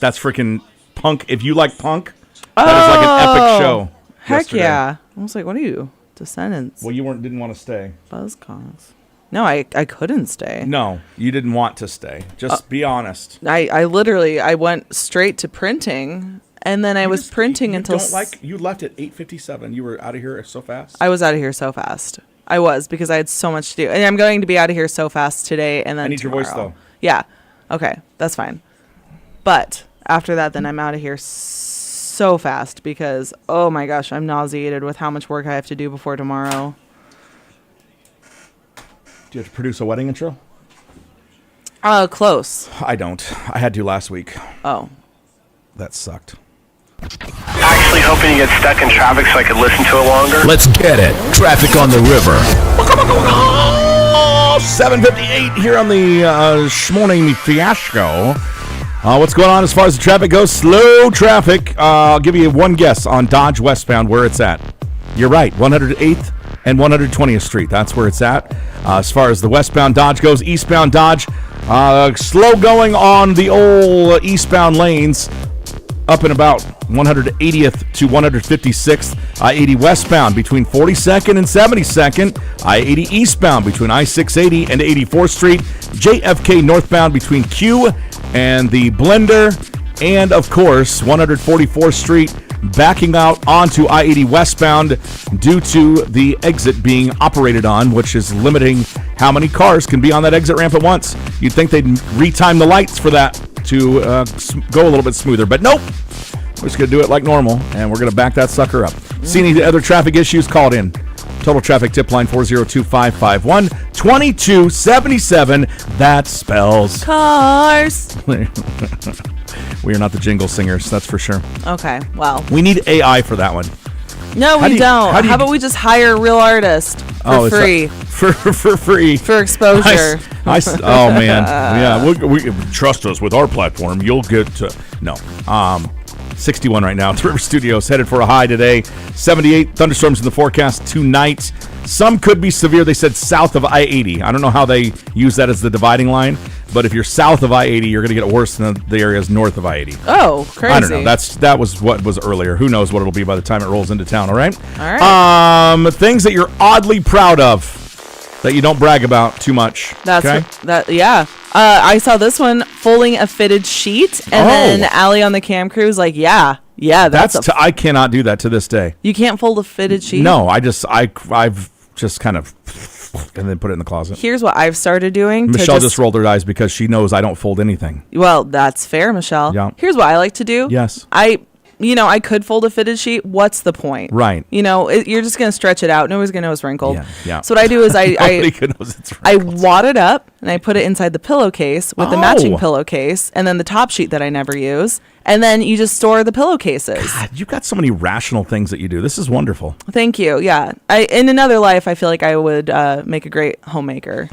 That's freaking punk. If you like punk, that is like an epic show. Heck yesterday. yeah. I was like, what are you? Descendants. Well, you didn't want to stay. Buzzcocks. No, I couldn't stay. No, you didn't want to stay. Just be honest. I literally went straight to printing, and then I was printing until you left at 8:57. You were out of here so fast. I was out of here so fast. I was, because I had so much to do, and I'm going to be out of here so fast today, and then I need tomorrow. your voice though. Yeah. Okay, that's fine. But after that, then I'm out of here so fast because, oh my gosh, I'm nauseated with how much work I have to do before tomorrow. Do you have to produce a wedding intro? Close. I don't. I had to last week. Oh. That sucked. Actually hoping you get stuck in traffic so I could listen to it longer. Let's get it. Traffic on the river. 7:58 here on the morning fiasco. What's going on as far as the traffic goes? Slow traffic. I'll give you one guess on Dodge westbound where it's at. You're right, 108th and 120th Street. That's where it's at. As far as the westbound Dodge goes, eastbound Dodge, slow going on the old eastbound lanes. Up in about 180th to 156th, I-80 westbound between 42nd and 72nd, I-80 eastbound between I-680 and 84th Street, JFK northbound between Q and the Blender, and of course 144th Street backing out onto I-80 westbound due to the exit being operated on, which is limiting how many cars can be on that exit ramp at once. You'd think they'd retime the lights for that to go a little bit smoother, but nope. We're just going to do it like normal, and we're going to back that sucker up. See any other traffic issues? Call it in. Total traffic tip line 402-551-2277. That spells Cars. We are not the jingle singers, that's for sure. Okay, well. We need AI for that one. No, we don't. How about we just hire a real artist for free? For free. For exposure. Oh, man. Yeah, we trust us with our platform. You'll get to... No. 61 right now. It's River Studios headed for a high today. 78 thunderstorms in the forecast tonight. Some could be severe. They said south of I-80. I don't know how they use that as the dividing line, but if you're south of I-80, you're going to get it worse than the areas north of I-80. Oh, crazy. I don't know. That was what was earlier. Who knows what it'll be by the time it rolls into town, all right? All right. Things that you're oddly proud of that you don't brag about too much. Yeah. I saw this one, folding a fitted sheet, and then Allie on the cam crew was like, yeah, I cannot do that to this day. You can't fold a fitted sheet? No, I've just kind of and then put it in the closet. Here's what I've started doing. Michelle just rolled her eyes because she knows I don't fold anything. Well, that's fair, Michelle. Yeah. Here's what I like to do. Yes. I could fold a fitted sheet. What's the point? Right. You're just going to stretch it out. Nobody's going to know it's wrinkled. Yeah. So what I do is I wrinkled. wad it up and I put it inside the pillowcase with the matching pillowcase and then the top sheet that I never use. And then you just store the pillowcases. God, you've got so many rational things that you do. This is wonderful. Thank you. Yeah. In another life, I feel like I would make a great homemaker.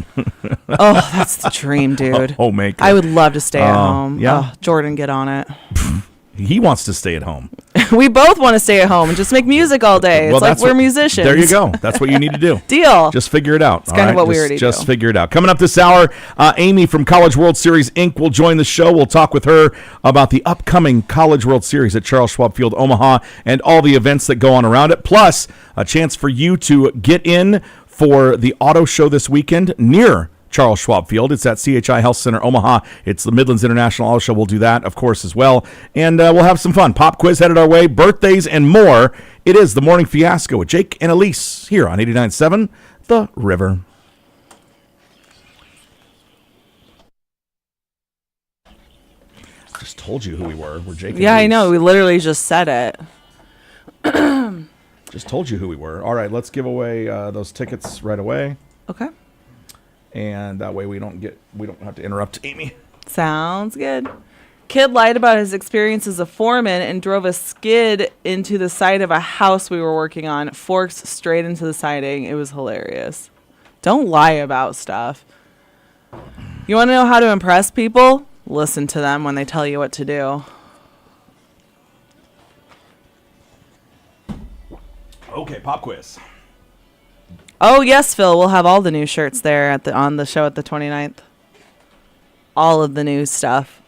Oh, that's the dream, dude. Homemaker. I would love to stay at home. Yeah. Oh, Jordan, get on it. He wants to stay at home. We both want to stay at home and just make music all day. It's like we're musicians. There you go. That's what you need to do. Deal. Just figure it out. It's kind of what we already do. Just figure it out. Coming up this hour, Amy from College World Series Inc. will join the show. We'll talk with her about the upcoming College World Series at Charles Schwab Field, Omaha, and all the events that go on around it. Plus, a chance for you to get in for the auto show this weekend near Charles Schwab Field. It's at CHI Health Center, Omaha. It's the Midlands International Auto Show. We'll do that, of course, as well. And we'll have some fun. Pop quiz headed our way, birthdays, and more. It is the Morning Fiasco with Jake and Eliss here on 89.7 The River. Just told you who we were. We're Jake and Yeah, Eliss. I know. We literally just said it. Just told you who we were. All right, let's give away those tickets right away. Okay. And that way we don't have to interrupt Amy. Sounds good. Kid lied about his experience as a foreman and drove a skid into the side of a house we were working on, forks straight into the siding. It was hilarious. Don't lie about stuff. You want to know how to impress people? Listen to them when they tell you what to do. Okay, pop quiz. Oh, yes, Phil. We'll have all the new shirts there on the show at the 29th. All of the new stuff.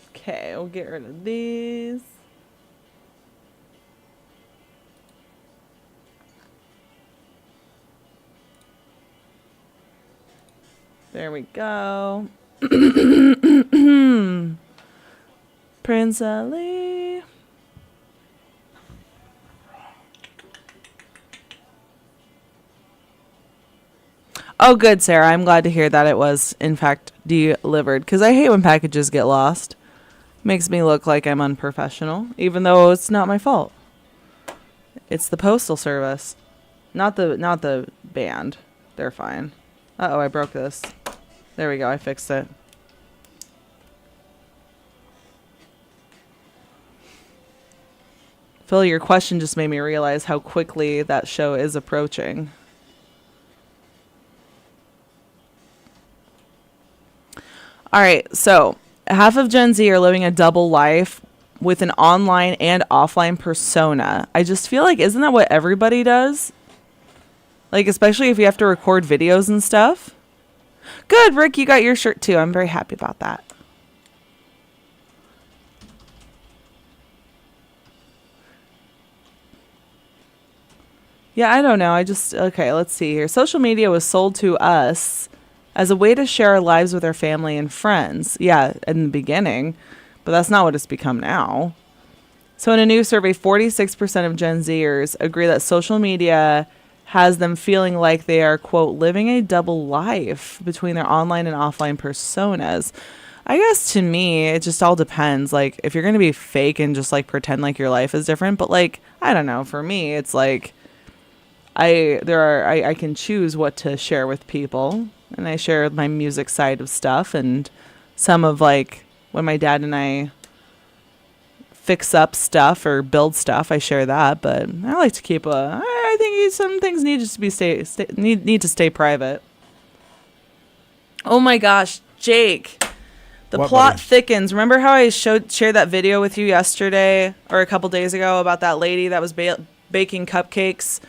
Okay, we'll get rid of these. There we go. Prince Ali. Oh, good, Sarah. I'm glad to hear that it was, in fact, delivered. Because I hate when packages get lost. Makes me look like I'm unprofessional, even though it's not my fault. It's the postal service, not the band. They're fine. Uh-oh, I broke this. There we go. I fixed it. Phil, your question just made me realize how quickly that show is approaching. All right, so half of Gen Z are living a double life with an online and offline persona. I just feel like, isn't that what everybody does? Like, especially if you have to record videos and stuff. Good, Rick, you got your shirt too. I'm very happy about that. Yeah, I don't know. Okay, let's see here. Social media was sold to us as a way to share our lives with our family and friends. Yeah, in the beginning, but that's not what it's become now. So in a new survey, 46% of Gen Zers agree that social media has them feeling like they are, quote, living a double life between their online and offline personas. I guess to me, it just all depends. Like, if you're going to be fake and just like pretend like your life is different, but like, I don't know. For me, it's like I can choose what to share with people, and I share my music side of stuff and some of like when my dad and I fix up stuff or build stuff, I share that. But I like to keep I think some things need to be need to stay private. Oh my gosh, Jake. The plot thickens. Remember how I shared that video with you yesterday or a couple days ago about that lady that was baking cupcakes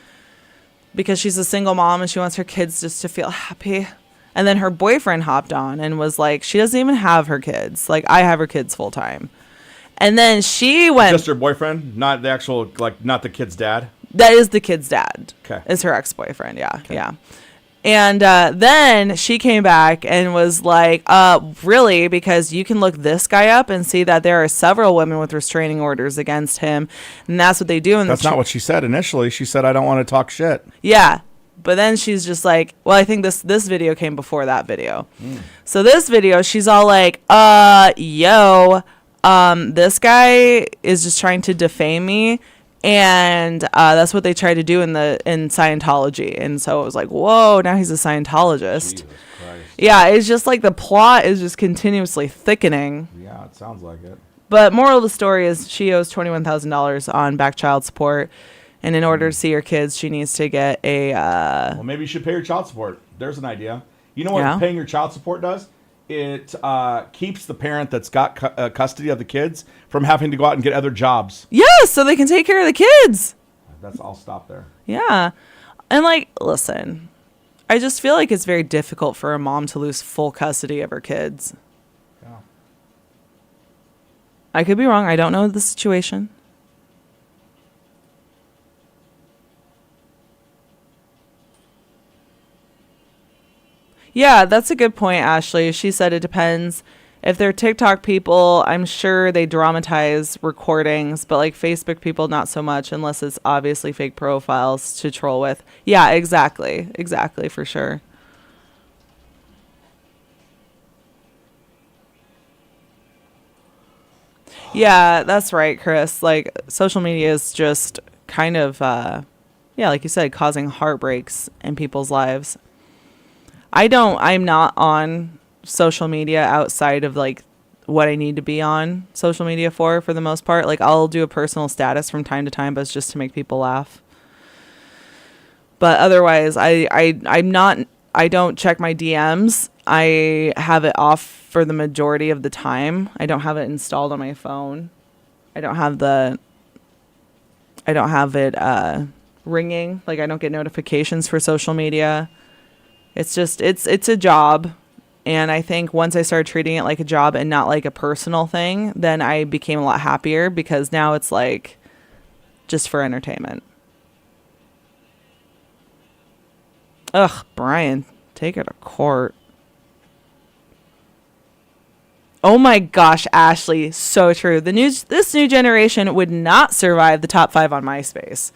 because she's a single mom and she wants her kids just to feel happy? And then her boyfriend hopped on and was like, she doesn't even have her kids. Like, I have her kids full time. And then she went... Just her boyfriend? Not the actual, like, not the kid's dad? That is the kid's dad. Okay. Is her ex-boyfriend, yeah. Okay. Yeah. And then she came back and was like, really? Because you can look this guy up and see that there are several women with restraining orders against him. And that's what they do. That's not what she said initially. She said, I don't want to talk shit. Yeah. But then she's just like, well, I think this video came before that video. So this video, she's all like, this guy is just trying to defame me. And that's what they tried to do in Scientology. And so it was like, whoa, now he's a Scientologist. Jesus Christ. Yeah, it's just like the plot is just continuously thickening. Yeah, it sounds like it. But moral of the story is she owes $21,000 on back child support. And in order to see her kids, she needs to get a... Well, maybe you should pay your child support. There's an idea. You know what paying your child support does? It keeps the parent that's got custody of the kids from having to go out and get other jobs. Yes, so they can take care of the kids. I'll stop there. Yeah. And like, listen, I just feel like it's very difficult for a mom to lose full custody of her kids. Yeah. I could be wrong. I don't know the situation. Yeah, that's a good point, Ashley. She said it depends. If they're TikTok people, I'm sure they dramatize recordings, but like Facebook people, not so much unless it's obviously fake profiles to troll with. Yeah, exactly. Exactly, for sure. Yeah, that's right, Chris. Like, social media is just kind of, yeah, like you said, causing heartbreaks in people's lives. I'm not on social media outside of like what I need to be on social media for the most part. Like, I'll do a personal status from time to time, but it's just to make people laugh. But otherwise, I don't check my DMs. I have it off for the majority of the time. I don't have it installed on my phone. I don't have it ringing. Like, I don't get notifications for social media. It's just, it's a job. And I think once I started treating it like a job and not like a personal thing, then I became a lot happier, because now it's like just for entertainment. Ugh, Brian, take her to court. Oh my gosh, Ashley, so true. This new generation would not survive the top 5 on MySpace.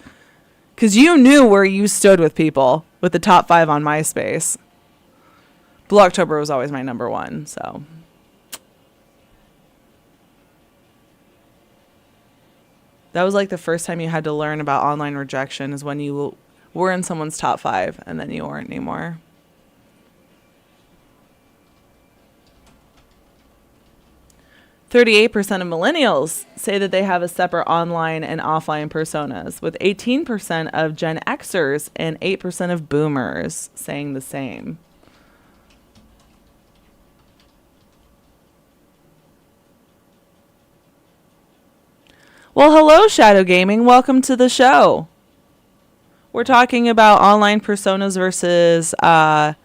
Because you knew where you stood with people with the top 5 on MySpace. Blue October was always my number 1, so. That was like the first time you had to learn about online rejection, is when you were in someone's top 5 and then you weren't anymore. "38% of millennials say that they have a separate online and offline personas, with 18% of Gen Xers and 8% of boomers saying the same." Well, hello, Shadow Gaming. Welcome to the show. We're talking about online personas versus IRL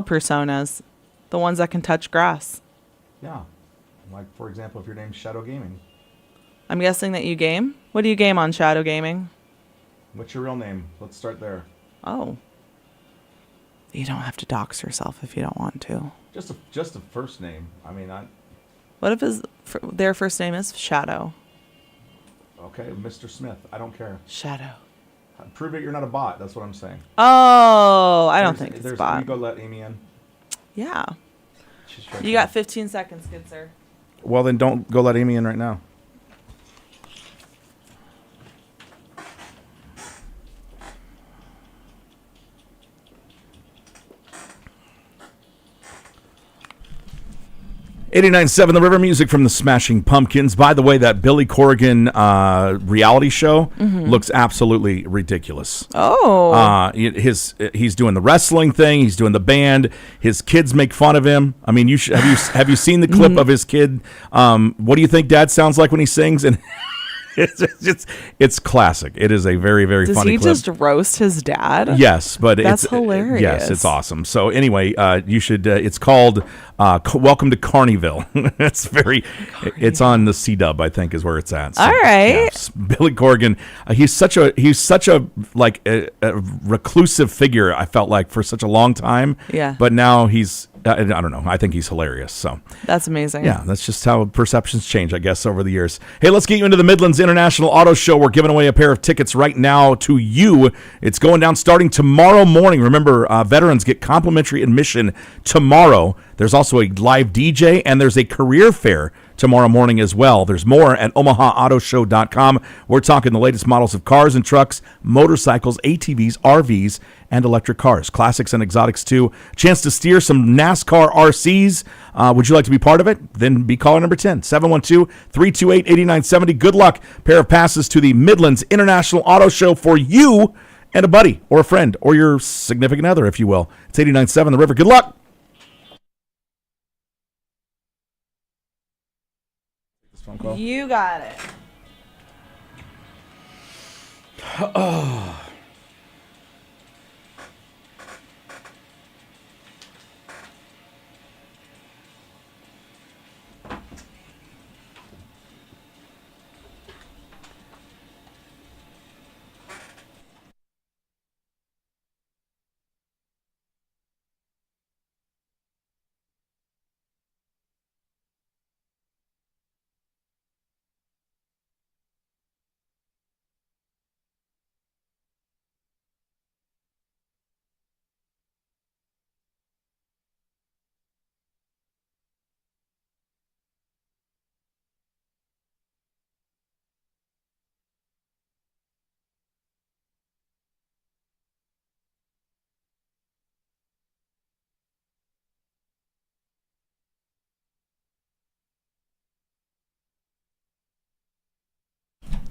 personas, the ones that can touch grass. Yeah. Like, for example, if your name's Shadow Gaming. I'm guessing that you game? What do you game on Shadow Gaming? What's your real name? Let's start there. Oh. You don't have to dox yourself if you don't want to. Just a first name. I mean, What if their first name is Shadow? Okay, Mr. Smith. I don't care. Shadow. Prove it you're not a bot. That's what I'm saying. Oh, I don't think it's a bot. Can you go let Amy in? Yeah. You got 15 seconds, good sir. Well, then don't go let Amy in right now. '89.7 The River, music from the Smashing Pumpkins. By the way, that Billy Corgan reality show looks absolutely ridiculous. Oh. He's doing the wrestling thing. He's doing the band. His kids make fun of him. I mean, have you seen the clip of his kid? What do you think Dad sounds like when he sings? And it's classic. It is a very, very funny clip. Does he just roast his dad? Yes, but that's hilarious. Yes, it's awesome. So anyway, you should. It's called "Welcome to Carneyville." It's on the C-Dub, I think, is where it's at. So, all right. Yeah, Billy Corgan. He's such a like a reclusive figure. I felt like for such a long time. Yeah. But now he's. I don't know. I think he's hilarious. So that's amazing. Yeah, that's just how perceptions change, I guess, over the years. Hey, let's get you into the Midlands International Auto Show. We're giving away a pair of tickets right now to you. It's going down starting tomorrow morning. Remember, veterans get complimentary admission tomorrow. There's also a live DJ, and there's a career fair tomorrow morning as well. There's more at OmahaAutoShow.com. We're talking the latest models of cars and trucks, motorcycles, ATVs, RVs, and electric cars. Classics and exotics, too. Chance to steer some NASCAR RCs. Would you like to be part of it? Then be caller number 10, 712-328-8970. Good luck. Pair of passes to the Midlands International Auto Show for you and a buddy or a friend or your significant other, if you will. It's 89.7 The River. Good luck. Phone call. You got it. Oh.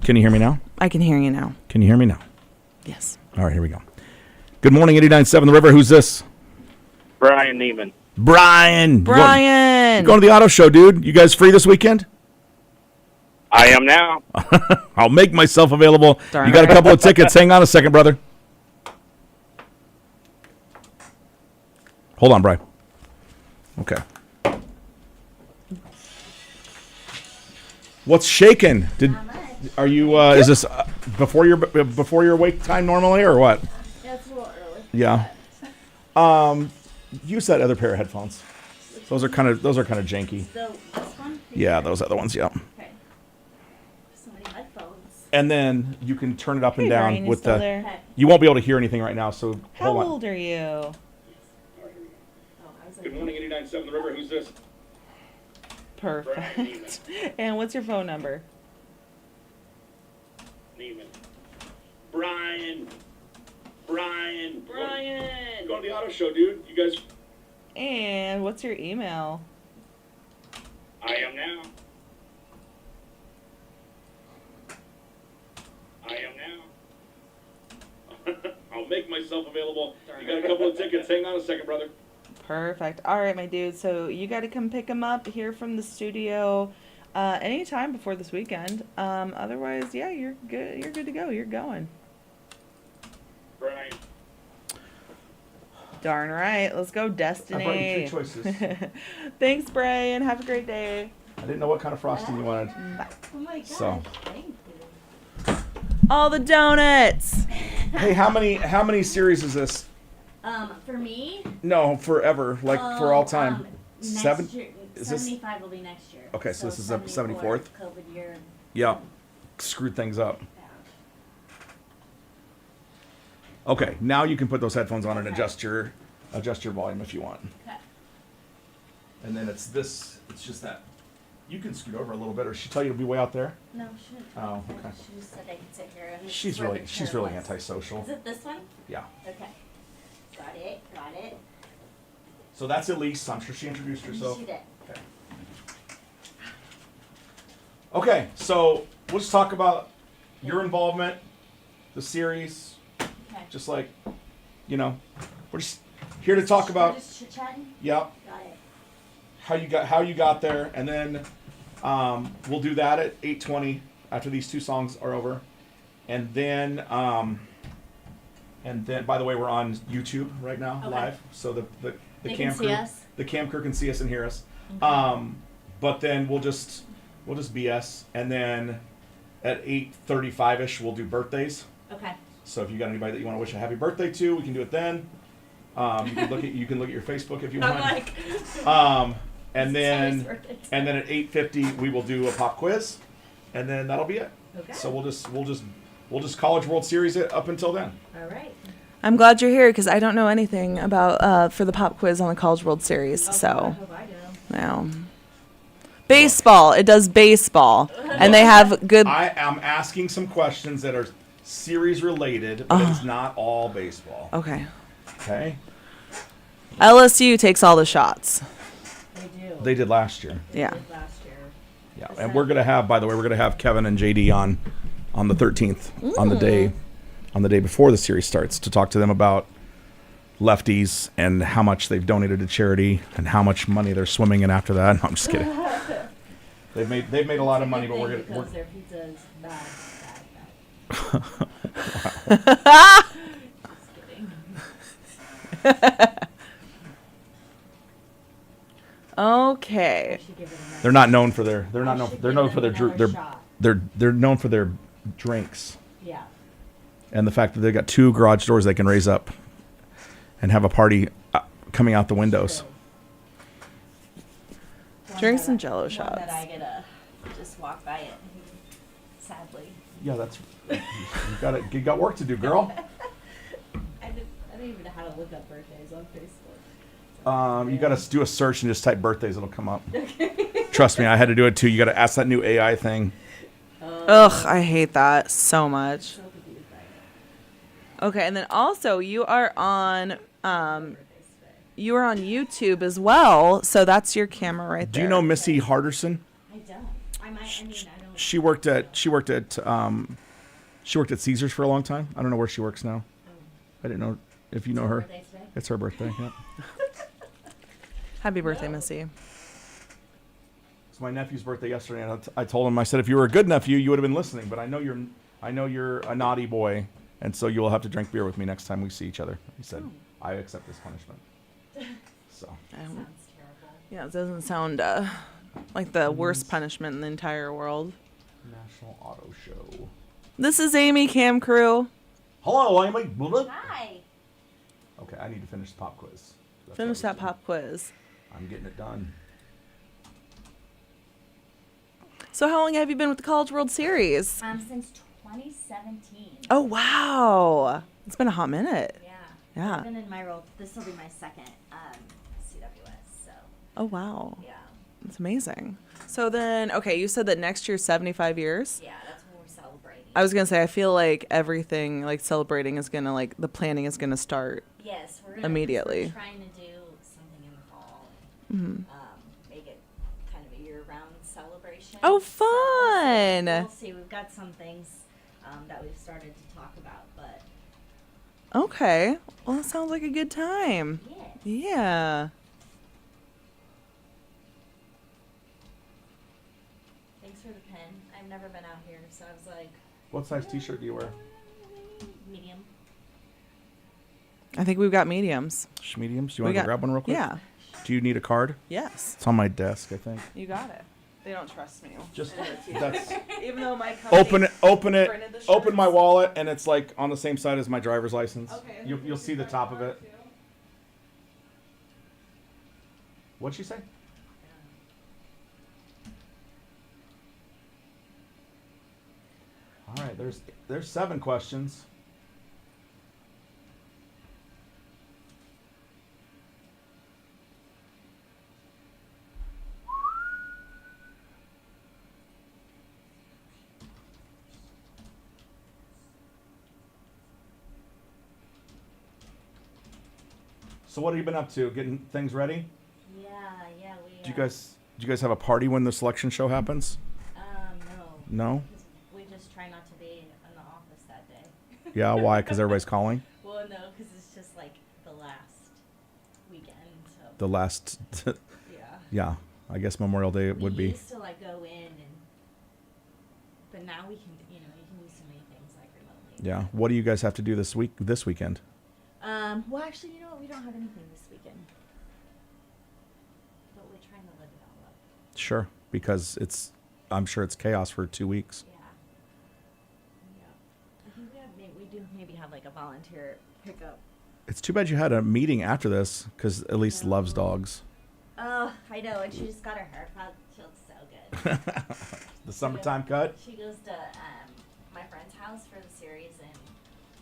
Can you hear me now? I can hear you now. Can you hear me now? Yes. All right, here we go. Good morning, 89.7 The River. Who's this? Brian Neiman. Brian. Brian. You're going to the auto show, dude. You guys free this weekend? I am now. I'll make myself available. Darn You got a right. couple of tickets. Hang on a second, brother. Hold on, Brian. Okay. What's shaking? Are you? Is this before your wake time normally, or what? That's a little early. Yeah. Use that other pair of headphones. Those are kind of janky. So this one? Yeah, those other ones. Yeah. Okay. So many headphones. And then you can turn it up and Hey, down Brian, you with still the. there? Okay. You won't be able to hear anything right now, so How hold on. old are you? Oh, I was like, Good morning, 89.7 The River. Who's this? Perfect. And what's your phone number? Neiman. Brian. Brian. Brian. Going to the auto show, dude. You guys. And what's your email? I am now. I am now. I'll make myself available. You got a couple of tickets. Hang on a second, brother. Perfect. All right, my dude. So you got to come pick him up here from the studio anytime before this weekend. Otherwise, yeah, you're good. You're good to go. You're going. Brian. Darn right. Let's go, Destiny. I brought you 3 choices. Thanks, Brian. Have a great day. I didn't know what kind of frosting you wanted. oh my gosh. So. Thank you. All the donuts. Hey, how many series is this? For me? No, forever, like for all time. Next 7? year, Is this? 75 will be next year. Okay, so this is the 74, 74th? COVID year. Yeah. Screwed things up. Okay, now you can put those headphones on and Okay. adjust your volume if you want. Okay. And then it's just that. You can scoot over a little bit, or she tell you to be way out there? No, she didn't. Oh, okay. She just said I could sit here. And She's it's where really the she's chair really was. antisocial. Is it this one? Yeah. Okay. Got it. Got it. So that's Eliss. I'm sure she introduced herself. She did. Okay. Okay, so we'll just talk about your involvement, the series, Okay. just like, we're just here to talk We're about, just chit-chatting? yeah, Got it. how you got there, and then we'll do that at 8:20 after these 2 songs are over, and then by the way, we're on YouTube right now, Okay. live, so the They cam can see crew, us? the cam crew can see us and hear us. But then we'll just BS, and then at 8:35ish we'll do birthdays. Okay. So if you got anybody that you want to wish a happy birthday to, we can do it then. You can look at your Facebook if you want. I'm like, and Sorry's then birthday. at 8:50 we will do a pop quiz, and then that'll be it. Okay. So we'll just College World Series it up until then. all right. I'm glad you're here because I don't know anything about for the pop quiz on the College World Series. I So, hope I do. no. Baseball. It does baseball, and they have good. I am asking some questions that are series related, but it's not all baseball. Okay. Okay. LSU takes all the shots. They do. They did last year. Yeah. Did last year. Yeah, and we're gonna have, by the way, Kevin and JD on the 13th on the day before the series starts to talk to them about lefties and how much they've donated to charity and how much money they're swimming in after that. No, I'm just kidding. They've made a lot of money, but we're because their pizza is bad. Just kidding. Okay. Should give it another- they're not known for their I known should they're give known them for their another shot. they're known for their drinks Yeah. and the fact that they've got 2 garage doors they can raise up and have a party coming out the windows. Drink some Jello One shots. that I get to just walk by it. Sadly. Yeah, that's you got work to do, girl. I don't even know how to look up birthdays on Facebook. You got to do a search and just type birthdays; it'll come up. Trust me, I had to do it too. You got to ask that new AI thing. Ugh, I hate that so much. So confused by it. Okay, and then also you are on YouTube as well, so that's your camera right there. Do you know Missy Harderson? I don't. I don't She worked at Caesars for a long time. I don't know where she works now. I didn't know if you know her. It's her birthday. Yeah. Happy birthday, Missy. It's my nephew's birthday yesterday, and I told him, I said, if you were a good nephew, you would have been listening. But I know you're a naughty boy, and so you will have to drink beer with me next time we see each other. He said, I accept this punishment. So. Sounds terrible. Yeah, it doesn't sound like the worst punishment in the entire world. National Auto Show. This is Amy, Cam Crew. Hello, Amy. Hi. Okay, I need to finish the pop quiz. That's Finish what I that was pop quiz. doing. I'm getting it done. So how long have you been with the College World Series? Since 2017. Oh, wow. It's been a hot minute. Yeah. Yeah. I've been in my role. This will be my second CWS. So. Oh, wow. Yeah. That's amazing. So then, okay, you said that next year's 75 years? Yeah, that's when we're celebrating. I was going to say, I feel like everything, like celebrating is going to, like, the planning is going to start. Yes, we're immediately. We're trying to do something in the fall. And, make it kind of a year-round celebration. Oh, So fun! we'll see. We've got some things that we've started to talk about, but Okay. Well, that sounds like a good time. yeah. Yeah. Thanks for the pen. I've never been out here, so I was like, What size t-shirt do you wear? medium. I think we've got mediums. Mediums? Do you want to grab one real quick? Yeah. Do you need a card? Yes. It's on my desk, I think. You got it. They don't trust me. Just that's Even though my company open printed the it. Open my shirts. wallet, and it's like on the same side as my driver's license. Okay. You'll see the top of it. What'd she say? All right, there's 7 questions. So what have you been up to? Getting things ready? Yeah, we. Do you guys have a party when the selection show happens? No. No? 'Cause we just try not to be in the office that day. Yeah, why? Because everybody's calling? Well, no, because it's just like the last weekend. So. The last, Yeah. yeah, I guess Memorial Day it would We be. used to like go in but now we can, you can do so many things like remotely. Yeah. What do you guys have to do this weekend? Well, actually, you know what? We don't have anything this weekend. But we're trying to live it all up. Sure, because I'm sure it's chaos for 2 weeks. Yeah. I think we do maybe have like a volunteer pickup. It's too bad you had a meeting after this, because Eliss loves dogs. Oh, I know, and she just got her hair cut. She looks so good. The summertime cut? She goes to my friend's house for the series, and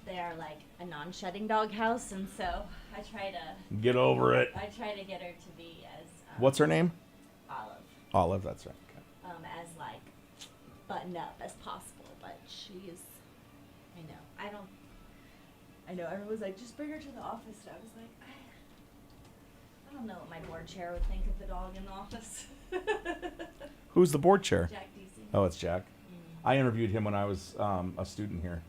they are like a non-shedding dog house, and so I try to Get over it. get her to be as What's her name? Olive, Olive, that's right. Okay. as like buttoned up as possible, but she's, I know everyone's like, just bring her to the office, and I was like, I don't know what my board chair would think of the dog in the office. Who's the board chair? Jack DC. Oh, it's Jack. I interviewed him when I was a student here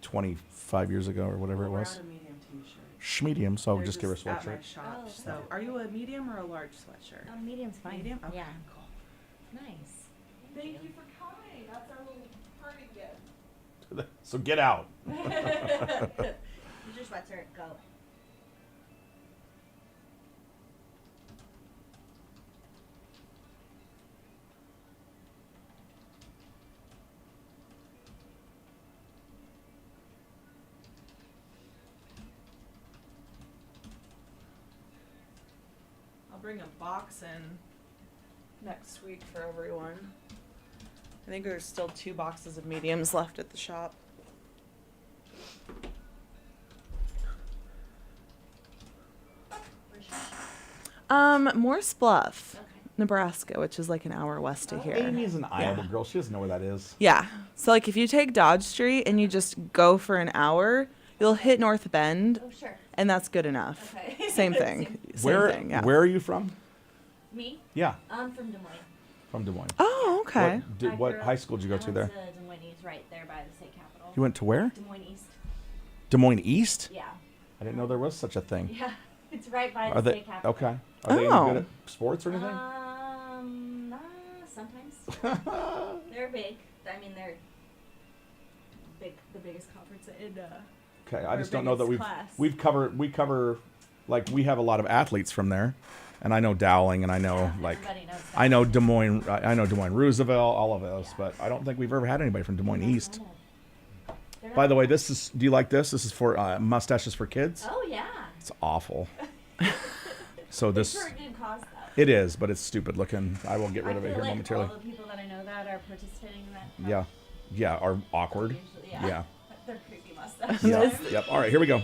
25 years ago or whatever it was. We're out a medium t-shirt. Medium, so They're just give her a at my sweatshirt. shop. Oh, So, okay. are you a medium or a large sweatshirt? Medium's fine. Medium? Okay, Yeah. cool. Nice. Thank you for coming. That's our little party gift. So get out. Here's your sweatshirt. Go. I'll bring a box in next week for everyone. I think there's still 2 boxes of mediums left at the shop. Where's your shop? Morse Bluff, Okay. Nebraska, which is like an hour west of here. Amy's an Iowa girl. She doesn't know where that is. Yeah. So like if you take Dodge Street and you just go for an hour, you'll hit North Bend, Oh, sure. and that's good enough. Okay. Same thing. Same Where thing, yeah. Where are you from? Me? Yeah. I'm from Des Moines. From Des Moines. Oh, okay. What high school did you go to there? I went to Des Moines East, right there by the state capitol. You went to where? Des Moines East. Des Moines East? Yeah. I didn't know there was such a thing. Yeah. It's right by Are the they state capitol. okay? Are they any good at sports or anything? Sometimes. They're big. I mean, they're the biggest conference in. Okay, I our just don't know that biggest we cover like we have a lot of athletes from there, and I know Dowling, and I know everybody knows that. I know Des Moines, Roosevelt, all of those, but I don't think we've ever had anybody from Des Moines East. By the way, do you like this? This is for mustaches for kids. Oh yeah. It's awful. So this. It's for a good cause, though. It is, but it's stupid looking. I will get rid of it here like momentarily. all the people that I know that are participating in that. Yeah, are awkward. Usually, Yeah. They're creepy mustaches. Yep. All right, here we go.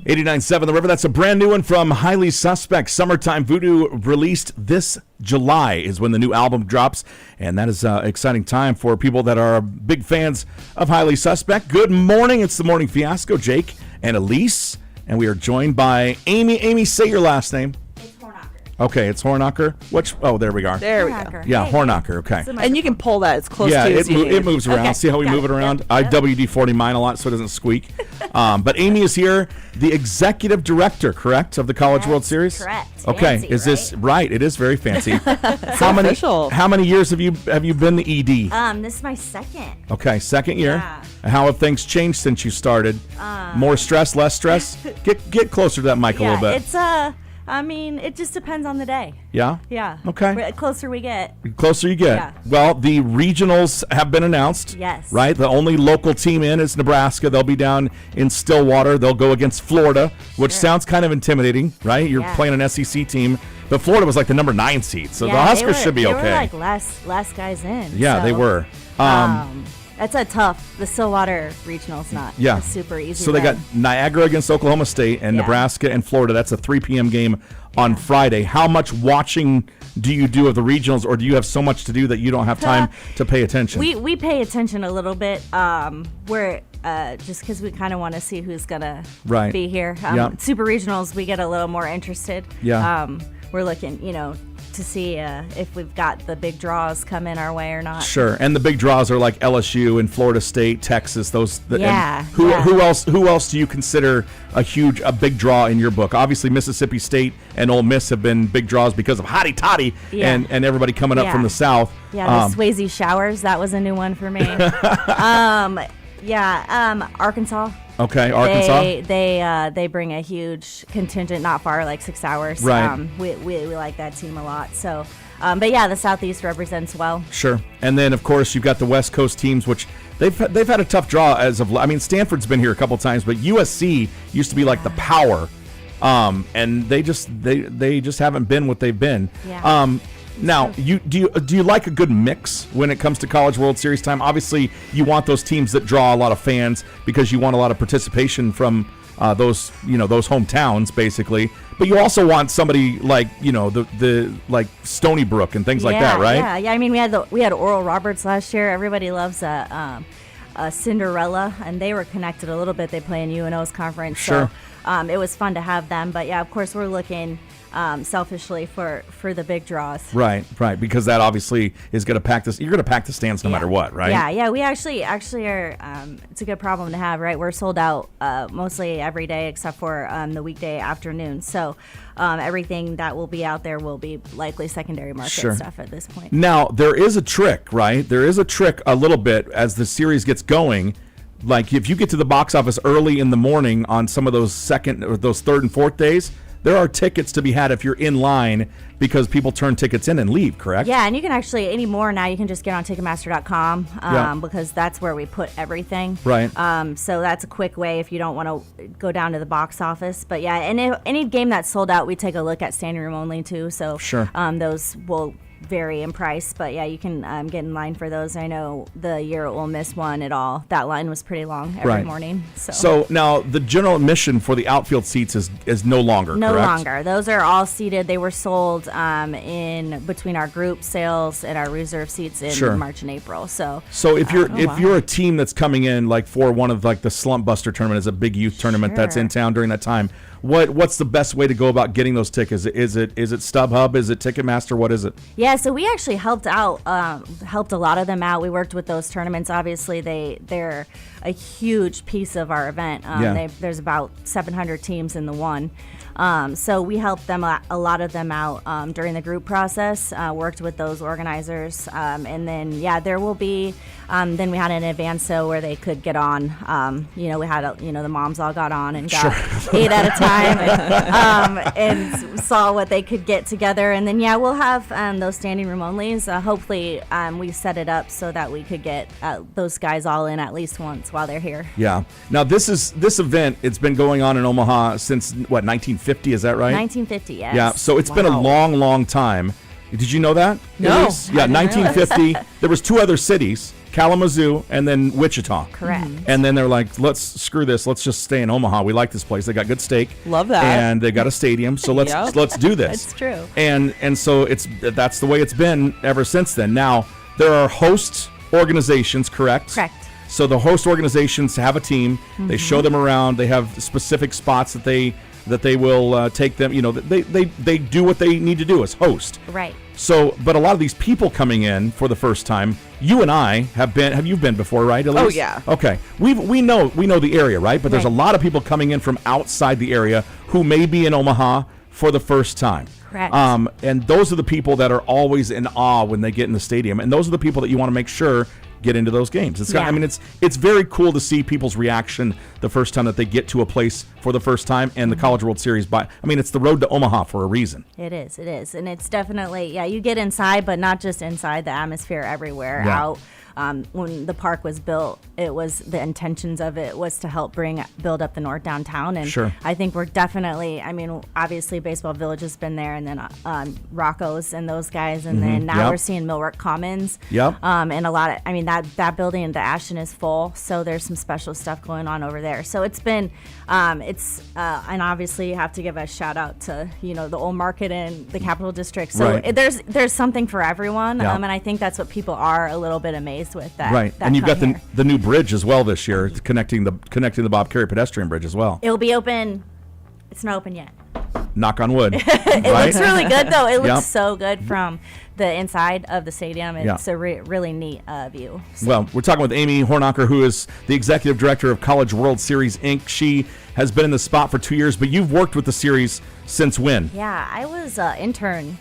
89.7 The River. That's a brand new one from Highly Suspect. Summertime Voodoo, released this July is when the new album drops, and that is an exciting time for people that are big fans of Highly Suspect. Good morning. It's the Morning Fiasco. Jake and Eliss, and we are joined by Amy. Amy, say your last name. It's Hornacher. Okay, it's Hornacher. There we go. There we go. Hornacher. Yeah, Hey. Hornacher. Okay. And you can pull that as close Yeah, to as you need. it moves around. Okay, See how we got move it it. around? Yep, I yep. WD-40 mine a lot so it doesn't squeak. But Amy is here, the executive director, correct, of the College World That's Series? correct. Okay, Fancy, is this right? It is very fancy. How official. many years have you been the ED? This is my second. Okay, second year. Yeah. How have things changed since you started? More stress, less stress? Get closer to that mic a little bit. It's I mean, it just depends on the day. Yeah? Yeah. Okay. The closer we get. The closer you get. Yeah. Well, the regionals have been announced. Yes. Right? The only local team in is Nebraska. They'll be down in Stillwater. They'll go against Florida, which sounds kind of intimidating, right? You're Yeah. playing an SEC team. But Florida was like the number 9 seed, so the Yeah, Huskers should be they okay. were like last guys in. Yeah, so, they were. That's a tough. The Stillwater regional's not Yeah. a super easy. So they got win. Niagara against Oklahoma State and Yeah. Nebraska and Florida. That's a 3 p.m. game on Friday. How much watching do you do of the regionals, or do you have so much to do that you don't have time to pay attention? We pay attention a little bit. We're just because we kind of want to see who's gonna Right. be here. Yeah. Super regionals, we get a little more interested. Yeah. We're looking, to see if we've got the big draws coming our way or not. Sure, and the big draws are like LSU and Florida State, Texas. Yeah, Who yeah. Who else do you consider a big draw in your book? Obviously, Mississippi State and Ole Miss have been big draws because of Hotty Toddy Yeah. and everybody coming up Yeah. from the South. Yeah, the Swayze Showers, that was a new one for me. Arkansas. Okay, Arkansas. They bring a huge contingent, not far, like 6 hours. Right. We like that team a lot. So, but yeah, the Southeast represents well. Sure, and then of course you've got the West Coast teams, which they've had a tough draw as of. I mean, Stanford's been here a couple times, but USC used to be like the power, and they just haven't been what they've been. Yeah. Now, do you like a good mix when it comes to College World Series time? Obviously, you want those teams that draw a lot of fans because you want a lot of participation from those hometowns, basically. But you also want somebody like the like Stony Brook and things like that, right? Yeah. I mean, we had Oral Roberts last year. Everybody loves a Cinderella, and they were connected a little bit. They play in UNO's conference, Sure. so it was fun to have them. But yeah, of course, we're looking selfishly for the big draws. Right, because that obviously is going to pack this. You're going to pack the stands no matter what, right? Yeah. We actually are. It's a good problem to have, right? We're sold out mostly every day except for the weekday afternoon. So everything that will be out there will be likely secondary market Sure. stuff at this point. Now there is a trick, right? There is a trick a little bit as the series gets going. Like if you get to the box office early in the morning on some of those those third and fourth days, there are tickets to be had if you're in line because people turn tickets in and leave, correct? Yeah, and you can actually, anymore now, you can just get on Ticketmaster.com Yeah. because that's where we put everything. Right. So that's a quick way if you don't want to go down to the box office. But yeah, and if any game that's sold out, we take a look at standing room only too. So Sure. those will vary in price, but yeah, you can get in line for those. I know the year at Ole Miss won it all. That line was pretty long every morning. So now the general admission for the outfield seats is no longer. No correct? longer. Those are all seated. They were sold in between our group sales and our reserve seats in March and April. So if you're a team that's coming in like for one of like the Slump Buster tournament, is a big youth tournament that's in town during that time. What's the best way to go about getting those tickets? Is it StubHub? Is it Ticketmaster? What is it? Yeah, so we actually helped a lot of them out. We worked with those tournaments. Obviously, they're a huge piece of our event. There's about 700 teams in the one. So we helped them a lot of them out during the group process. Worked with those organizers, and then there will be. Then we had an advance where they could get on. We had the moms all got on and got 8 at a time, and saw what they could get together. And then we'll have those standing room onlys. Hopefully, we set it up so that we could get those guys all in at least once while they're here. Yeah. Now this event. It's been going on in Omaha since 1950. Is that right? 1950. Yes. Yeah. So it's been a long time. Did you know that? No. Yeah. 1950. There was 2 other cities. Kalamazoo and then Wichita. Correct. And then they're like, let's screw this. Let's just stay in Omaha. We like this place. They got good steak. Love that. And they got a stadium. So let's do this. It's true. And so that's the way it's been ever since then. Now there are host organizations, correct? Correct. So the host organizations have a team. Mm-hmm. They show them around. They have specific spots that they will take them. They do what they need to do as host. Right. So, but a lot of these people coming in for the first time, you and I have you been before, right, Eliss? Oh, yeah. Okay. We know the area, right? But there's a lot of people coming in from outside the area who may be in Omaha for the first time. Correct. And those are the people that are always in awe when they get in the stadium. And those are the people that you want to make sure get into those games. It's very cool to see people's reaction the first time that they get to a place for the first time. And the College World Series, it's the road to Omaha for a reason. It is, and it's definitely you get inside, but not just inside. The atmosphere everywhere out. When the park was built, the intentions of it was to help build up the North Downtown, and I think we're definitely. Obviously, Baseball Village has been there, and then Rocco's and those guys, and then now we're seeing Millwork Commons. Yep. And a lot of that building in the Ashton is full, so there's some special stuff going on over there. So it's been, and obviously you have to give a shout out to the Old Market and the Capital District. So there's something for everyone, and I think that's what people are a little bit amazed with that. Right, and you've got the new bridge as well this year, connecting the Bob Carey pedestrian bridge as well. It'll be open. It's not open yet. Knock on wood. It looks really good though. It looks so good from the inside of the stadium. It's a really neat view. So. Well, we're talking with Amy Hornacher, who is the executive director of College World Series Inc. She has been in the spot for 2 years, but you've worked with the series since when? Yeah, I was an intern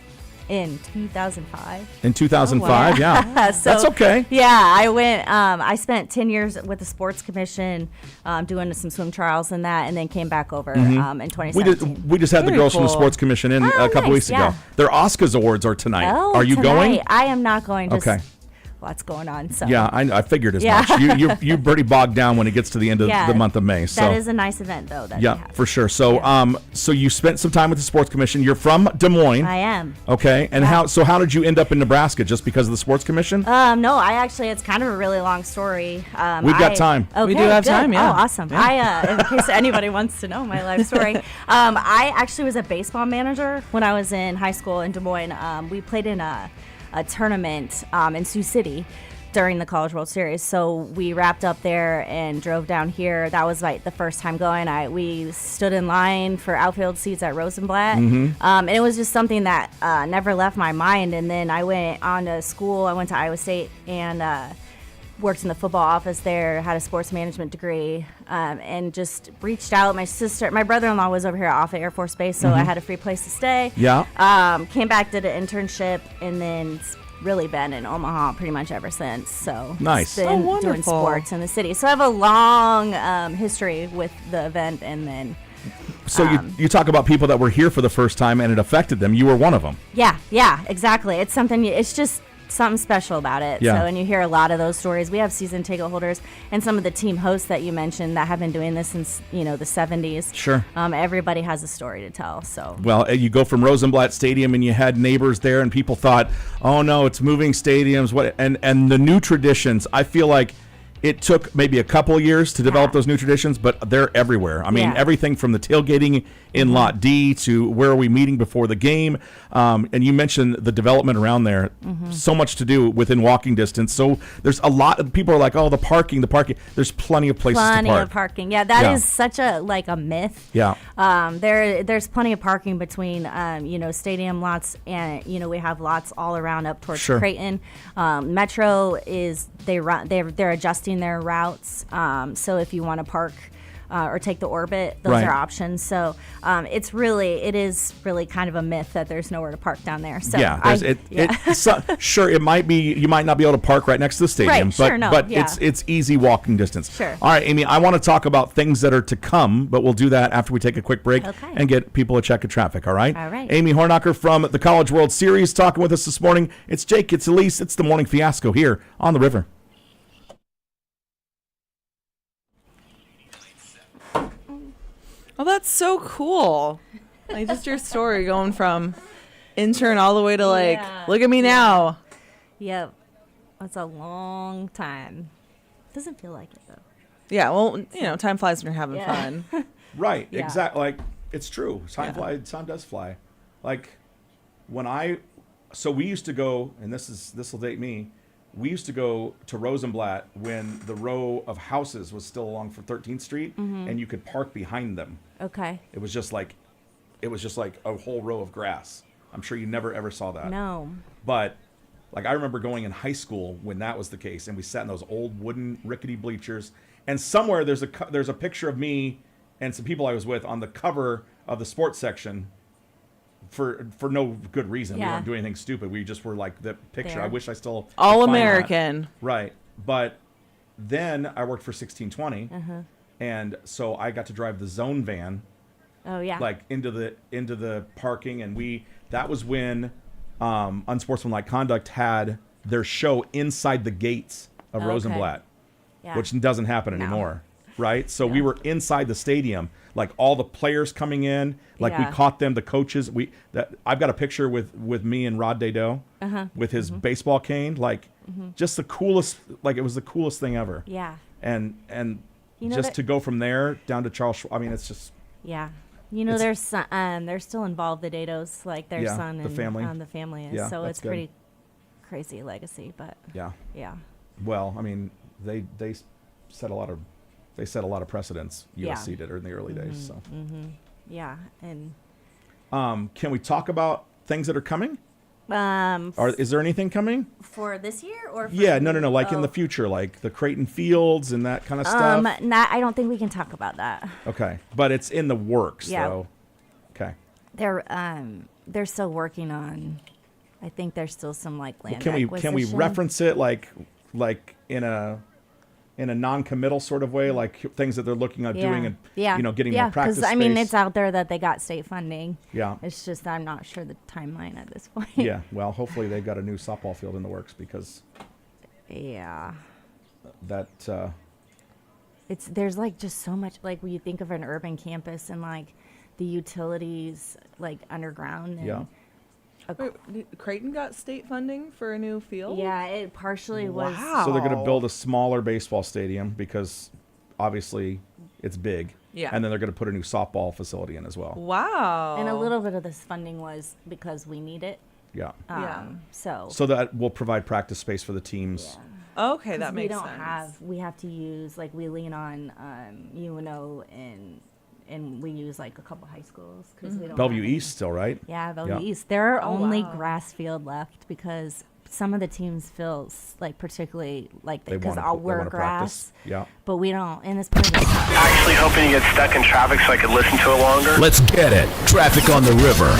in 2005. In 2005, yeah. So, that's okay. Yeah, I went. I spent 10 years with the Sports Commission, doing some swim trials and that, and then came back over in 2017. We just had the girls from the Sports Commission in a couple weeks ago. Their Oscars awards are tonight. Are you going? I am not going. Okay. Lots going on. So yeah, I figured as much. You're pretty bogged down when it gets to the end of the month of May. So that is a nice event, though. For sure. So so you spent some time with the Sports Commission. You're from Des Moines. I am. Okay, and how did you end up in Nebraska? Just because of the Sports Commission? No, it's kind of a really long story. We've got time. Okay, we do have time. Yeah. Oh, awesome. In case anybody wants to know my life story, I actually was a baseball manager when I was in high school in Des Moines. We played in a tournament in Sioux City during the College World Series. So we wrapped up there and drove down here. That was the first time going. We stood in line for outfield seats at Rosenblatt. And it was just something that never left my mind. And then I went on to school. I went to Iowa State and worked in the football office there, had a sports management degree, and just reached out. My brother-in-law was over here at Offutt Air Force Base, so I had a free place to stay. Yeah. Came back, did an internship, and then really been in Omaha pretty much ever since. So nice. Been doing sports in the city. So I have a long history with the event, and then. So you talk about people that were here for the first time and it affected them. You were one of them. Yeah, exactly. It's something. It's just something special about it. Yeah. So, and you hear a lot of those stories. We have season ticket holders and some of the team hosts that you mentioned that have been doing this since, the 70s. Sure. Everybody has a story to tell. So, Well, you go from Rosenblatt Stadium and you had neighbors there and people thought, oh no, it's moving stadiums. And the new traditions, I feel like it took maybe a couple of years to develop those new traditions, but they're everywhere. I mean, everything from the tailgating in Lot D to where are we meeting before the game. And you mentioned the development around there. So much to do within walking distance. So there's a lot of people are like, oh, the parking. There's plenty of places to park. Plenty of parking. Yeah, that is such a myth. Yeah. There's plenty of parking between stadium lots and we have lots all around up towards Creighton. Metro is they're adjusting their routes. So if you want to park or take the Orbit, those are options. So it is really kind of a myth that there's nowhere to park down there. So sure, it might be, you might not be able to park right next to the stadium, but it's easy walking distance. Sure. All right, Amy, I want to talk about things that are to come, but we'll do that after we take a quick break and get people a check of traffic. All right. All right. Amy Hornacher from the College World Series talking with us this morning. It's Jake, it's Eliss, it's the Morning Fiasco here on the River. Oh, that's so cool. Like, just your story going from intern all the way to look at me now. Yep. That's a long time. Doesn't feel like it though. Yeah, well, time flies when you're having fun. Right, exactly. Like, it's true. Time does fly. Like, so we used to go, and this will date me, we used to go to Rosenblatt when the row of houses was still along for 13th Street, and you could park behind them. Okay. It was just like a whole row of grass. I'm sure you never ever saw that. No. But I remember going in high school when that was the case, and we sat in those old wooden rickety bleachers. And somewhere there's a picture of me and some people I was with on the cover of the sports section. For no good reason. We weren't doing anything stupid. We just were like the picture. There. I wish I still all American. Right. But then I worked for 1620, and so I got to drive the zone van. Oh yeah. Like into the parking, and that was when Unsportsmanlike Conduct had their show inside the gates of Rosenblatt, which doesn't happen anymore. Right? So we were inside the stadium, like all the players coming in, we caught them, the coaches. I've got a picture with me and Rod Dedeaux with his baseball cane, just the coolest, it was the coolest thing ever. Yeah. And just to go from there down to Charles, I mean, it's just. Yeah. They're still involved, the Dedeaux, their son and the family. The family is. Yeah, so it's good. pretty crazy legacy, but yeah. Well, I mean, they set a lot of precedents. USC did in the early days. So. Yeah, and. Can we talk about things that are coming? Is there anything coming for this year or? No. In the future, like the Creighton Fields and that kind of stuff. I don't think we can talk about that. Okay, but it's in the works, though. Okay. They're still working on. I think there's still some land acquisition. Can we reference it like in a non-committal sort of way, like things that they're looking at doing and getting more practice space? Because it's out there that they got state funding. Yeah. It's just I'm not sure the timeline at this point. Yeah. Well, hopefully they've got a new softball field in the works because. Yeah. That. There's just so much when you think of an urban campus and the utilities underground. And Wait, Creighton got state funding for a new field? Yeah, it partially was. So they're going to build a smaller baseball stadium because obviously it's big. Yeah. And then they're going to put a new softball facility in as well. Wow. And a little bit of this funding was because we need it. Yeah. So that will provide practice space for the teams. Yeah. Okay, that makes sense. We have to use, we lean on UNO and we use a couple high schools because we don't. Bellevue East still, right? Yeah, Bellevue East. There are only grass field left because some of the teams feel particularly because we're grass. Practice. Yeah. But we don't. In this point, Actually hoping you get stuck in traffic so I could listen to it longer. Let's get it. Traffic on the river.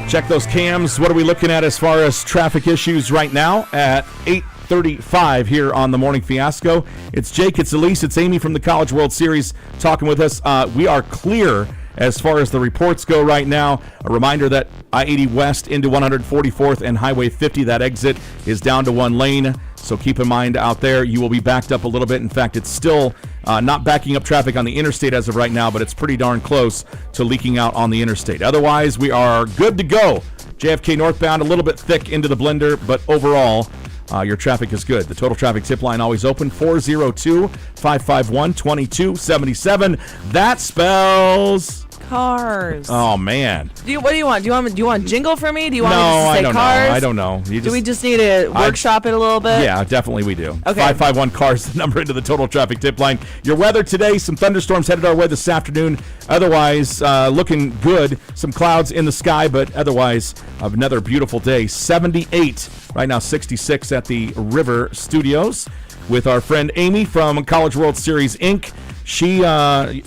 Check those cams. What are we looking at as far as traffic issues right now at 8:35 here on the Morning Fiasco? It's Jake, it's Eliss, it's Amy from the College World Series talking with us. We are clear As far as the reports go right now, a reminder that I-80 West into 144th and Highway 50, that exit is down to 1 lane. So keep in mind out there, you will be backed up a little bit. In fact, it's still not backing up traffic on the interstate as of right now, but it's pretty darn close to leaking out on the interstate. Otherwise, we are good to go. JFK northbound, a little bit thick into the blender, but overall, your traffic is good. The total traffic tip line always open, 402-551-2277. That spells Cars. Oh man. What do you want? Do you want jingle for me? Do you want me to I say don't cars? know. I don't know. Do we just need to workshop it a little bit? Yeah, definitely we do. Okay. 551 cars, the number into the total traffic tip line. Your weather today, some thunderstorms headed our way this afternoon. Otherwise, looking good. Some clouds in the sky, but otherwise, another beautiful day. 78 right now, 66 at the River Studios with our friend Amy from College World Series Inc. She, I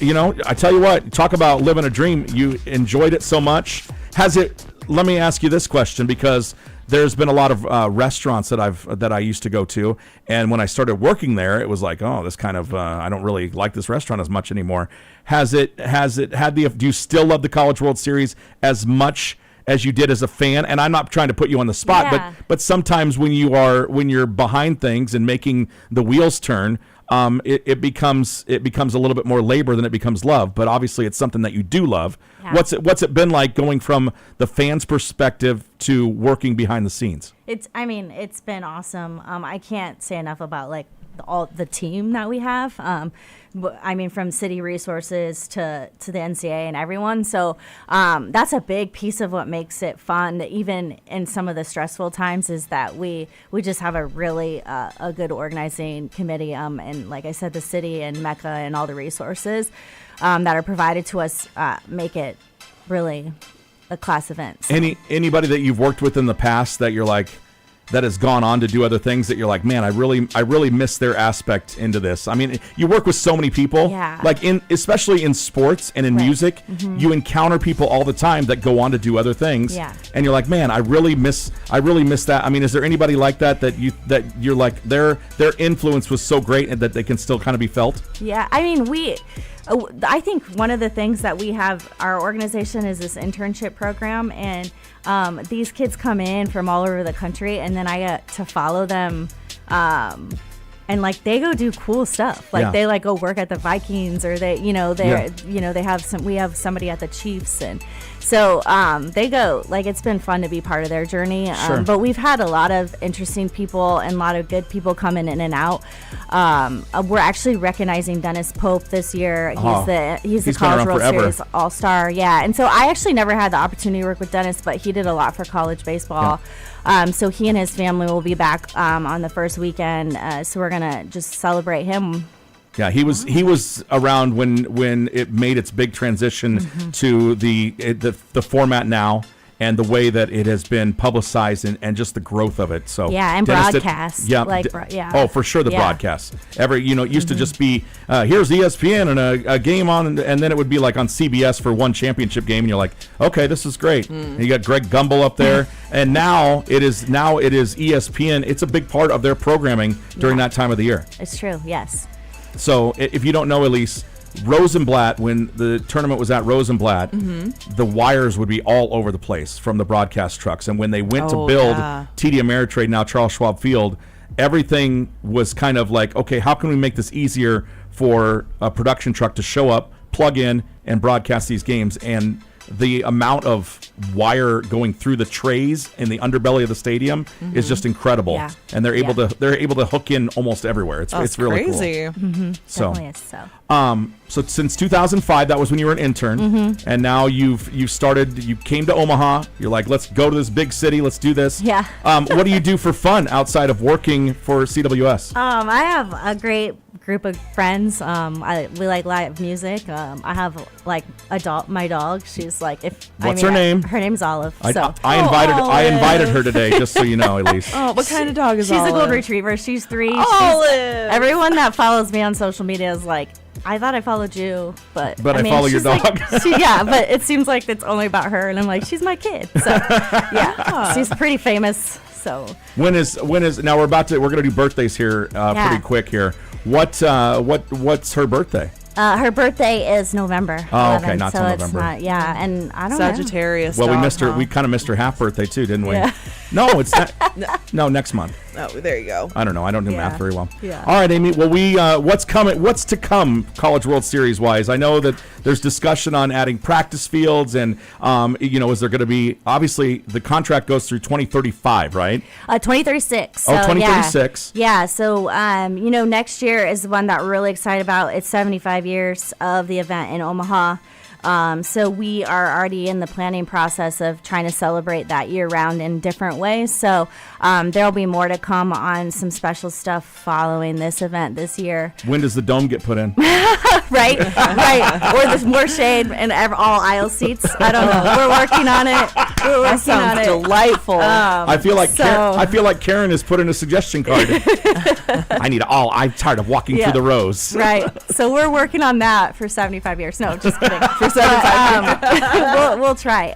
tell you what, talk about living a dream. You enjoyed it so much. Let me ask you this question, because there's been a lot of restaurants that I used to go to, and when I started working there, it was like, oh, this kind of, I don't really like this restaurant as much anymore. Do you still love the College World Series as much as you did as a fan? And I'm not trying to put you on the spot, but sometimes when you're behind things and making the wheels turn, it becomes a little bit more labor than it becomes love. But obviously, it's something that you do love. Yeah. What's it been like going from the fans' perspective to working behind the scenes? It's been awesome. I can't say enough about all the team that we have. From city resources to the NCAA and everyone. So that's a big piece of what makes it fun, even in some of the stressful times, is that we just have a really a good organizing committee. And like I said, the city and Mecca and all the resources that are provided to us make it really a class event. So. Anybody that you've worked with in the past that you're like, that has gone on to do other things that you're like, man, I really miss their aspect into this. I mean, you work with so many people, especially in sports and in music, you encounter people all the time that go on to do other things, and you're like, man, I really miss that. I mean, is there anybody like that you're like, their influence was so great and that they can still kind of be felt? Yeah, I mean, I think one of the things that we have, our organization is this internship program, and these kids come in from all over the country, and then I get to follow them, and they go do cool stuff. They go work at the Vikings, or they have somebody at the Chiefs, and so they go, it's been fun to be part of their journey. Sure. But we've had a lot of interesting people and a lot of good people coming in and out. We're actually recognizing Dennis Pope this year. He's the College World Series All-Star. Yeah, and so I actually never had the opportunity to work with Dennis, but he did a lot for college baseball. Yeah. So he and his family will be back on the first weekend. So we're gonna just celebrate him. Yeah, he was around when it made its big transition to the format now, and the way that it has been publicized and just the growth of it. So and broadcast. Oh, for sure, the broadcast. It used to just be here's ESPN and a game on, and then it would be like on CBS for one championship game, and you're like, okay, this is great. And you got Greg Gumbel up there, and now it is ESPN. It's a big part of their programming during that time of the year. It's true. Yes. So if you don't know, Eliss, Rosenblatt, when the tournament was at Rosenblatt, the wires would be all over the place from the broadcast trucks. And when they went to build TD Ameritrade, now Charles Schwab Field, everything was kind of like, okay, how can we make this easier for a production truck to show up, plug in, and broadcast these games? And the amount of wire going through the trays in the underbelly of the stadium is just incredible. Yeah. And they're able to hook in almost everywhere. It's really crazy. Cool. So, definitely is so. So since 2005, that was when you were an intern, and now you came to Omaha. You're like, let's go to this big city. Let's do this. Yeah. What do you do for fun outside of working for CWS? I have a great group of friends. We like live music. I have my dog. She's like, what's her name? Her name's Olive. I invited her today, just so you know, Eliss. Oh, what kind of dog is She's Olive? a golden retriever. She's 3. Olive. Everyone that follows me on social media is like, I thought I followed you, but I follow your dog. But it seems like it's only about her, and I'm like, she's my kid. So yeah, she's pretty famous. So when is now we're gonna do birthdays here pretty quick here. What's her birthday? Her birthday is November. Oh, okay, 11th, not so till it's November. not, yeah, and I don't know. Sagittarius. Well, we dog, missed her. huh? We kind of missed her half birthday too, didn't we? Yeah. No, it's not. No, next month. Oh, there you go. I don't know. I don't do math Yeah. very well. Yeah. All right, Amy. Well, what's coming? What's to come? College World Series wise, I know that there's discussion on adding practice fields, and is there going to be? Obviously, the contract goes through 2035, right? 2036. Oh, So, 2036. Yeah. So, next year is the one that we're really excited about. It's 75 years of the event in Omaha. So we are already in the planning process of trying to celebrate that year round in different ways. So there'll be more to come on some special stuff following this event this year. When does the dome get put in? Right. Or there's more shade and all aisle seats. I don't know. We're working on it. That sounds delightful. I feel like Karen has put in a suggestion card. I'm tired of walking through the rows. Right. So we're working on that for 75 years. No, just kidding. For 75 years. We'll try.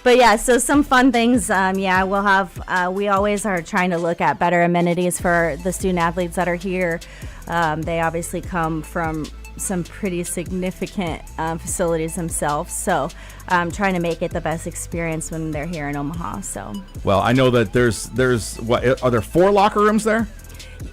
But yeah, so some fun things. We'll have. We always are trying to look at better amenities for the student athletes that are here. They obviously come from some pretty significant facilities themselves. So trying to make it the best experience when they're here in Omaha. So. Well, I know that there's what are there 4 locker rooms there?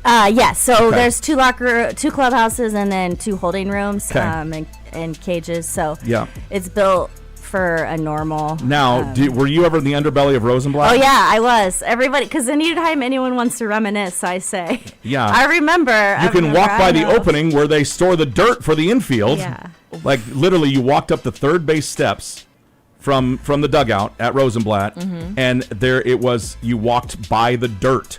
Yes. So Okay. there's 2 clubhouses and then 2 holding rooms Okay. and cages. So Yeah. it's built for a normal. Now, were you ever in the underbelly of Rosenblatt? Oh yeah, I was. Everybody, because anytime anyone wants to reminisce, I say. Yeah. I remember. You can walk by the opening where they store the dirt for the infield. Yeah. Like literally, you walked up the third base steps from the dugout at Rosenblatt, and there it was. You walked by the dirt.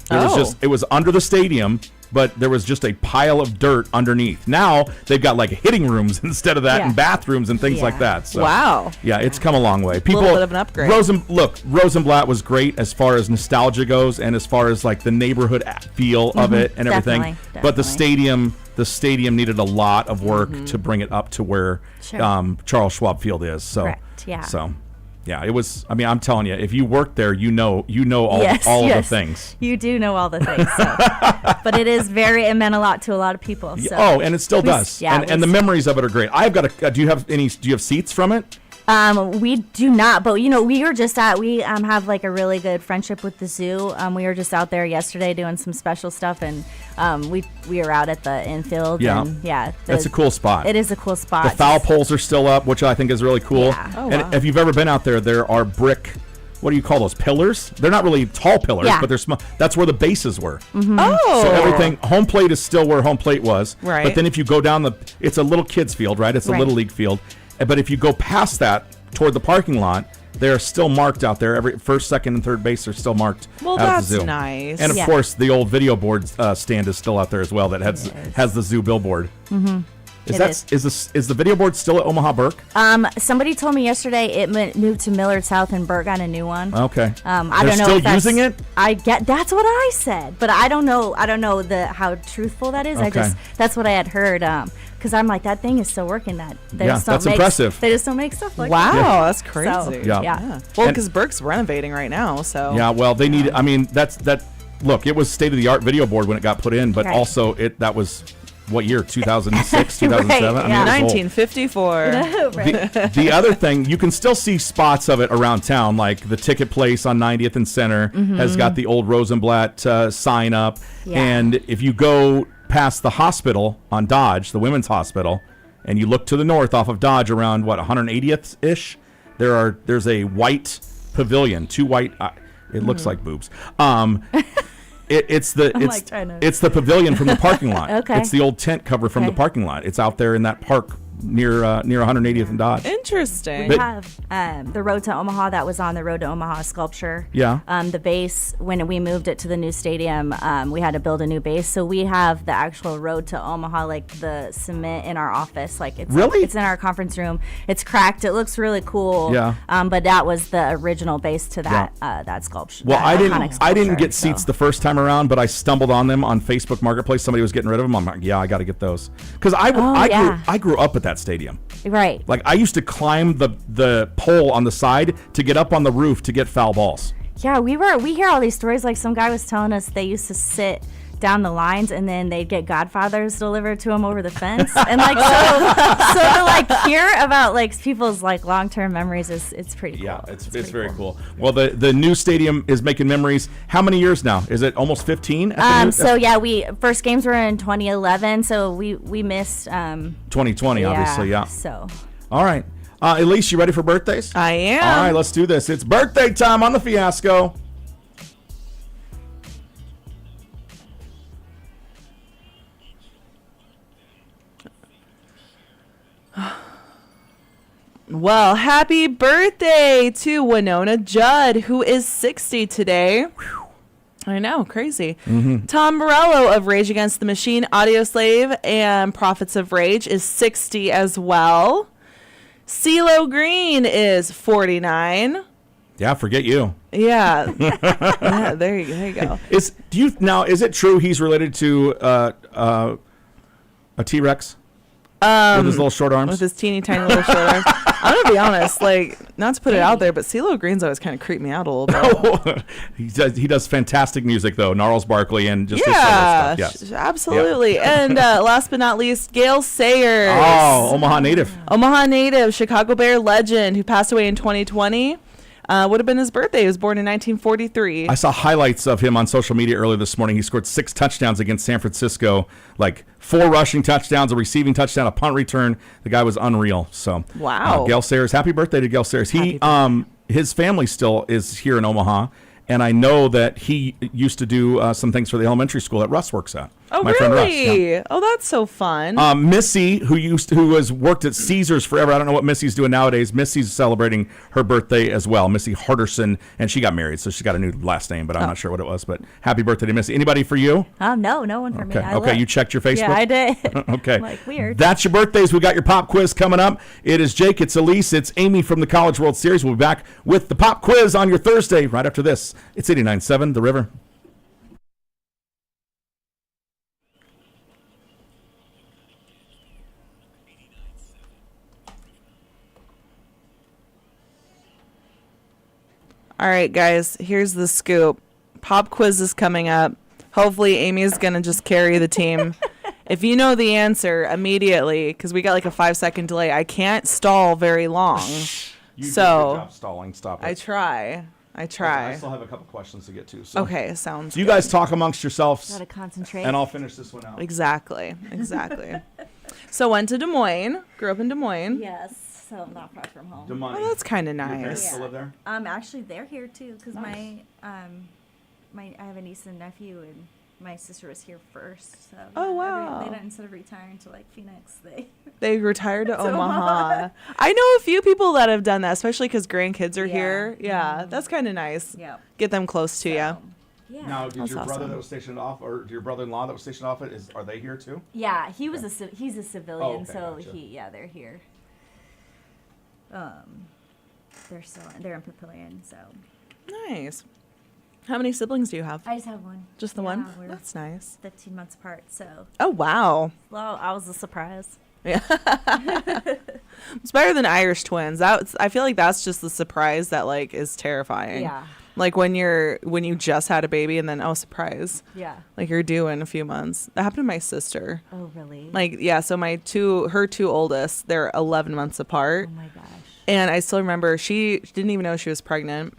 It was under the stadium, but there was just a pile of dirt underneath. Now they've got like hitting rooms instead of that, Yeah. and bathrooms and things like that. So, Wow. yeah, it's come a long way. Little bit of an upgrade. Rosenblatt was great as far as nostalgia goes, and as far as like the neighborhood feel of it and everything. Definitely, But the definitely. stadium needed a lot of work to bring it up to where Sure. Charles Schwab Field is. So, Correct, yeah. So, yeah, it was. I mean, I'm telling you, if you work there, you know all Yes, of the yes. things. You do know all the things. So. But it meant a lot to a lot of people. So. And it still does. And the memories of it are great. I've got do you have seats from it? We do not, but we were just we have like a really good friendship with the zoo. We were just out there yesterday doing some special stuff, and we were out at the infield. Yeah. And That's a cool spot. It is a cool spot. The foul poles are still up, which I think is really cool. Yeah. Oh, and wow. if you've ever been out there are brick. What do you call those pillars? They're not really tall pillars, Yeah. but they're small. That's where the bases were. Oh. So everything, home plate is still where home plate was. Right. But then if you go down it's a little kids field, right? It's a Right. little league field. But if you go past that toward the parking lot, they're still marked out there. Every first, second, and third base are still marked. Well, out at that's the zoo. nice. And of Yeah. course, the old video board stand is still out there as well. That has the zoo billboard. Mm-hmm. Is the video board still at Omaha Burke? Somebody told me yesterday it moved to Millard South and Burt got a new one. Okay. I They're don't know still if that's, using it? That's what I said, but I don't know how truthful that is. Okay. That's what I had heard. Because I'm like, that thing is still working. That's impressive. They just don't make stuff like Wow, that. that's crazy. So, Yeah. yeah. Well, And- because Burke's renovating right now, so. Yeah, well, they need. I mean, look, it was state of the art video board when it got put in, but Right. also that was what year? 2006, 2007. Right, I mean, yeah. it was old. 1954. The other thing, you can still see spots of it around town, like the Ticket Place on 90th and Center has got the old Rosenblatt sign up, Yeah. and if you go past the hospital on Dodge, the women's hospital, and you look to the north off of Dodge around 180th ish, there's a white pavilion, 2 white. It looks like boobs. It's the pavilion from the parking lot. Okay. It's the old tent cover from the Okay. parking lot. It's out there in that park near 180th and Dodge. Interesting. We But- have the Road to Omaha. That was on the Road to Omaha sculpture. Yeah. The base, when we moved it to the new stadium, we had to build a new base. So we have the actual Road to Omaha, like the cement in our office. Like it's Really? it's in our conference room. It's cracked. It looks really cool. Yeah. But that was the original base to that that sculpture. Well, that I iconic didn't sculpture, get seats the first time around, but I stumbled on them on Facebook Marketplace. Somebody was getting rid of them. I'm like, yeah, I got to get those because I grew up at that stadium. Right. Like I used to climb the pole on the side to get up on the roof to get foul balls. Yeah, we hear all these stories. Like some guy was telling us they used to sit down the lines, and then they'd get Godfathers delivered to them over the fence, and like so to like hear about like people's like long-term memories it's pretty cool. Yeah, it's very cool. Well, the new stadium is making memories. How many years now? Is it almost 15? So yeah, we first games were in 2011, so we missed 2020, obviously. Yeah. So. All right, Eliss, you ready for birthdays? I am. All right, let's do this. It's birthday time on the Fiasco. Well, happy birthday to Winona Judd, who is 60 today. I know, crazy. Tom Morello of Rage Against the Machine, Audioslave, and Prophets of Rage is 60 as well. CeeLo Green is 49. Yeah, forget you. Yeah. Yeah, there you go. Is it true he's related to a T-Rex? With his little short arms? With his teeny tiny little short arms. I'm going to be honest, like, not to put it out there, but CeeLo Green's always kind of creeped me out a little bit. He does fantastic music, though. Gnarls Barkley and just his solo stuff. Yes. Absolutely. Yeah. And last but not least, Gail Sayers. Oh, Omaha native. Omaha native, Chicago Bear legend, who passed away in 2020. Would have been his birthday. He was born in 1943. I saw highlights of him on social media earlier this morning. He scored 6 touchdowns against San Francisco, like 4 rushing touchdowns, a receiving touchdown, a punt return. The guy was unreal. So, wow. Gail Sayers, happy birthday to Gail Sayers. His family still is here in Omaha, and I know that he used to do some things for the elementary school that Russ works at. Oh, my really? friend Russ, yeah. Oh, that's so fun. Missy, who has worked at Caesars forever. I don't know what Missy's doing nowadays. Missy's celebrating her birthday as well. Missy Harderson, and she got married, so she got a new last name, but I'm not sure what it was. But happy birthday to Missy. Anybody for you? No one for me. Okay, you checked your Facebook? Yeah, I did. Okay. Like, weird. That's your birthdays. We got your pop quiz coming up. It is Jake, it's Eliss, it's Amy from the College World Series. We'll be back with the pop quiz on your Thursday right after this. It's 89.7 The River. All right, guys, here's the scoop. Pop quiz is coming up. Hopefully, Amy's going to just carry the team. If you know the answer immediately, because we got like a 5-second delay, I can't stall very long. You so, do a good job stalling. Stop it. I try. I still have a couple questions to get to. So. Okay, sounds You good. guys talk amongst yourselves. Gotta concentrate. And I'll finish this one out. Exactly. So, went to Des Moines. Grew up in Des Moines. Yes. So not far from home. Des Moines. Oh, that's kind of Your parents nice. still live there? Actually, they're here too, because Nice. I have a niece and nephew, and my sister was here first. So Oh, wow. They didn't, instead of retiring to like Phoenix, They retired to Omaha. I know a few people that have done that, especially because grandkids are Yeah. here. Yeah, that's kind of nice. Yeah. Get them close to you. Yeah. Now, did That's your brother awesome. that was stationed off, or your brother-in-law that was stationed off it, are they here too? Yeah, he's a civilian, Oh, okay, so gotcha. they're here. They're in Papillion, so Nice. How many siblings do you have? I just have one. Just the Yeah, one? we're That's nice. 15 months apart, so Oh, wow. well, I was a surprise. It's better than Irish twins. I feel like that's just the surprise that like is terrifying. Yeah. Like when you just had a baby and then surprise. Yeah. Like you're due in a few months. That happened to my sister. Oh, really? Like yeah, so her two oldest, they're 11 months apart. Oh my gosh. And I still remember she didn't even know she was pregnant.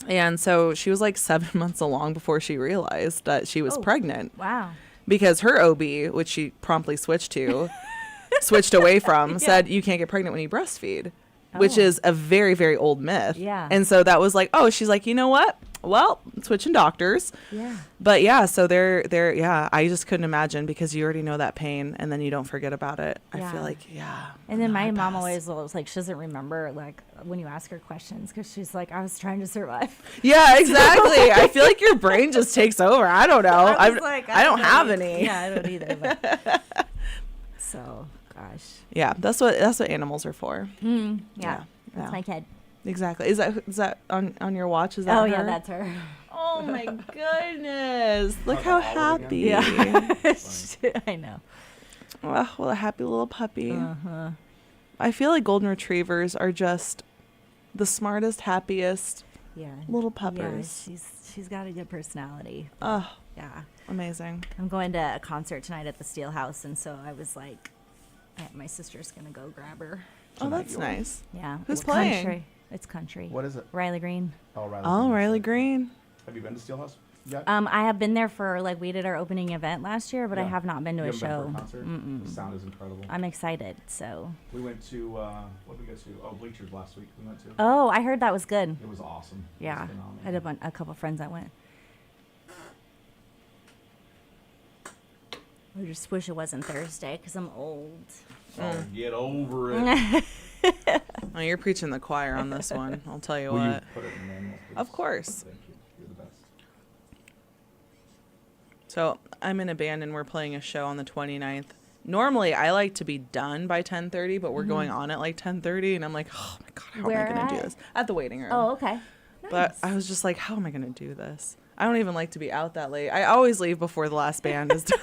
And so she was like 7 months along before she realized that she was pregnant. Wow. Because her OB, which she promptly switched away from, said you can't get pregnant when you breastfeed, which is a very, very old myth. Yeah. And so that was like, she's like, you know what? Well, switching doctors. Yeah. But yeah, so they're I just couldn't imagine because you already know that pain and then you don't forget about it. Yeah. I feel like, And then my mom best. always was like, she doesn't remember like when you ask her questions because she's like, I was trying to survive. Yeah, exactly. I feel like your brain just takes over. I don't know. I was like, I don't know. have any. Yeah, I don't either. But so, gosh. Yeah, that's what animals are for. Yeah. That's my kid. Exactly. Is that on your watch? Is that Oh, her? yeah, that's her. Oh my goodness! Look how happy. Yeah. I know. Well, a happy little puppy. I feel like golden retrievers are just the smartest, happiest Yeah. little puppers. Yeah, she's got a good personality. Oh, Yeah. Amazing. I'm going to a concert tonight at the Steel House, and so I was like, my sister's gonna go grab her. Oh, that's nice. Yeah. Who's It's playing? Country. It's country. What is it? Riley Green. Oh, Riley. Oh, Riley Green. Have you been to Steelhouse yet? I have been there for we did our opening event last year, but I Yeah. have not been to You a haven't show. been for a concert? The sound is incredible. I'm excited. So. We went to what did we go to? Oh, Bleachers last week. We went to. Oh, I heard that was good. It was awesome. It Yeah, was phenomenal. I had a couple friends that went. I just wish it wasn't Thursday because I'm old. Oh, get over it. Oh, you're preaching the choir on this one. I'll tell you Will what. you put it in the manual, please? Of course. Thank you. You're the best. So I'm in a band and we're playing a show on the 29th. Normally, I like to be done by 10:30, but we're going on at like 10:30, and I'm like, oh my god, how Where am I going to do at? this? At the waiting room. Oh, okay. But I was just like, how am I going to do this? I don't even like to be out that late. I always leave before the last band is done.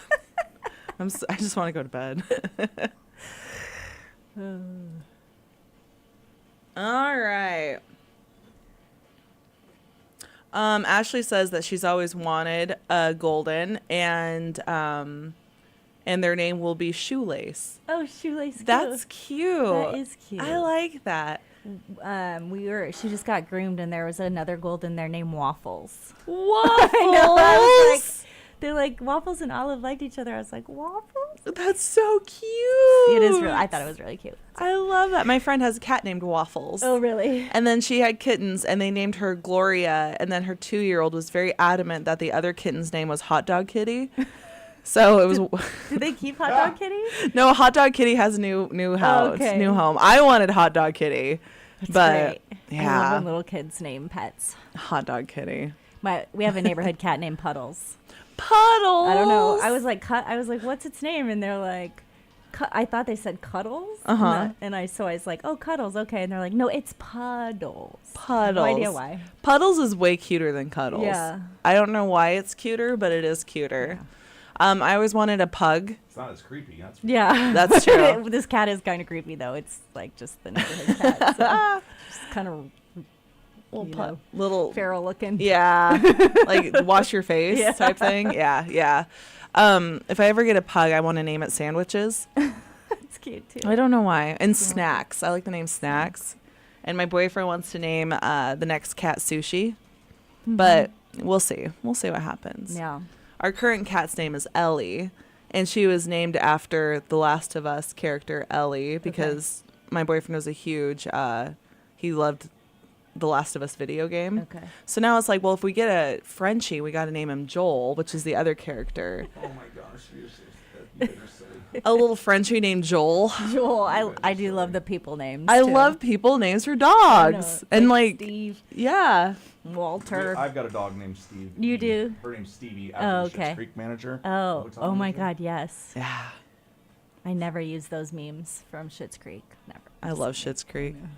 I just want to go to bed. All right. Ashley says that she's always wanted a golden, and their name will be Shoelace. Oh, shoelace. That's cute. That is cute. I like that. She just got groomed, and there was another golden there named Waffles. Waffles. I know. I was like, they're like Waffles and Olive liked each other. I was like, Waffles. That's so cute. It is real. I thought it was really cute. I love that. My friend has a cat named Waffles. Oh, really? And then she had kittens, and they named her Gloria. And then her 2-year-old was very adamant that the other kitten's name was Hot Dog Kitty. So it was. Did they keep Hot Dog Kitty? No, Hot Dog Kitty has a new house, okay. new home. I wanted Hot Dog Kitty, That's but great. I yeah, love when little kids name pets. Hot Dog Kitty. We have a neighborhood cat named Puddles. Puddles. I don't know. I was like, what's its name? And they're like, I thought they said Cuddles. And I was like, oh, Cuddles, okay. And they're like, no, it's Puddles. Puddles. No idea why. Puddles is way cuter than Cuddles. Yeah. I don't know why it's cuter, but it is cuter. Yeah. I always wanted a pug. It's not as creepy. That's Yeah. That's true. This cat is kind of creepy, though. It's like just the neighborhood cat. So just kind of little feral looking. Yeah. Like wash your face type thing. Yeah, yeah. If I ever get a pug, I want to name it Sandwiches. It's cute, too. I don't know why. And Snacks. I like the name Snacks. And my boyfriend wants to name the next cat Sushi. But we'll see. We'll see what happens. Yeah. Our current cat's name is Ellie. And she was named after the Last of Us character Ellie because my boyfriend was a huge, he loved the Last of Us video game. Okay. So now it's like, well, if we get a Frenchie, we got to name him Joel, which is the other character. Oh my gosh, you guys are silly. A little Frenchie named Joel. Joel, I do love the people names. I too. love people names for dogs. I know. And like Steve, yeah. Walter. I've got a dog named Steve. You do? Her name's Stevie. Oh, After the okay. Schitt's Creek manager. Oh my God, yes. Yeah. I never use those memes from Schitt's Creek. Never. I love Schitt's Creek. There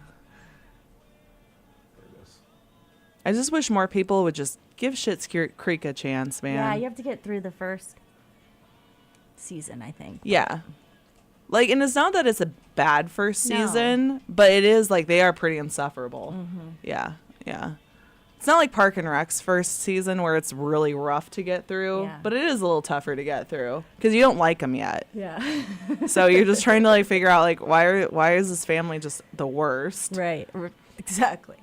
it is. I just wish more people would just give Schitt's Creek a chance, man. Yeah, you have to get through the first season, I think. Yeah. Like, and it's not that it's a bad first No. season, but it is like they are pretty insufferable. Yeah, yeah. It's not like Park and Rec's first season where it's really rough to get through, Yeah. but it is a little tougher to get through because you don't like them yet. Yeah. So you're just trying to like figure out like why is this family just the worst? Right. Exactly.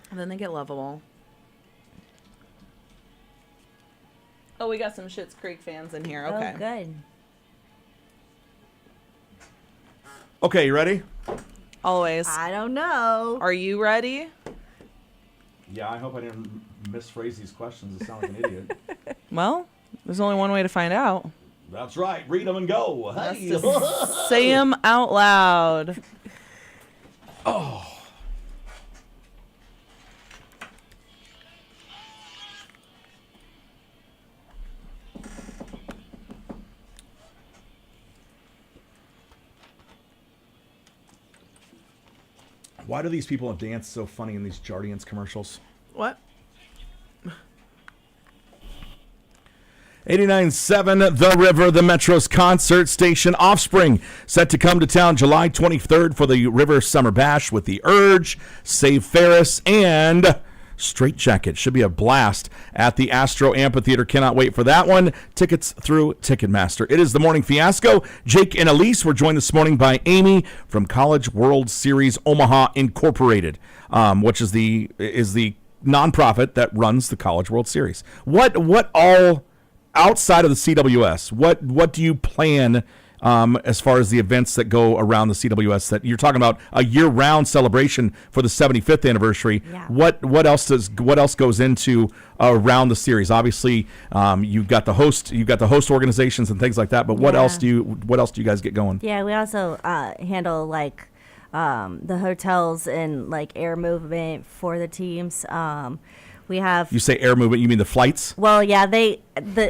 And then they get lovable. Oh, we got some Schitt's Creek fans in here. Okay. Oh, good. Okay, you ready? Always. I don't know. Are you ready? Yeah, I hope I didn't misphrase these questions and sound like an idiot. Well, there's only one way to find out. That's right. Read them and go. Hey. Say them out loud. Why do these people dance so funny in these Jardiance commercials? What? 89.7 The River, the Metro's concert station. Offspring set to come to town July 23rd for the River Summer Bash with The Urge, Save Ferris, and Straight Jacket. Should be a blast at the Astro Amphitheater. Cannot wait for that one. Tickets through Ticketmaster. It is the Morning Fiasco. Jake and Eliss were joined this morning by Amy from College World Series Omaha Incorporated, which is the nonprofit that runs the College World Series. What all outside of the CWS? What do you plan as far as the events that go around the CWS? That you're talking about a year-round celebration for the 75th anniversary. Yeah. What else goes into around the series? Obviously, you've got the host organizations and things like that. But what else do you guys get going? Yeah, we also handle like the hotels and like air movement for the teams. We have. You say air movement, you mean the flights? Well, yeah,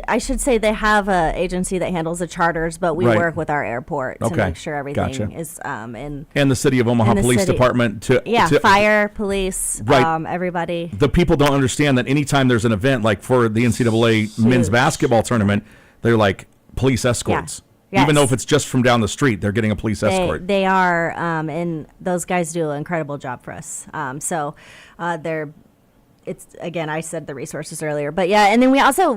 I should say they have a agency that handles the charters, but we work with our airport to make sure everything is and the City of Omaha Police Department to fire, police, everybody. The people don't understand that anytime there's an event like for the NCAA men's basketball tournament, they're like police escorts. Yeah. Yes. Even though if it's just from down the street, they're getting a police escort. They are, and those guys do an incredible job for us. So they're. It's again, I said the resources earlier, but yeah. And then we also,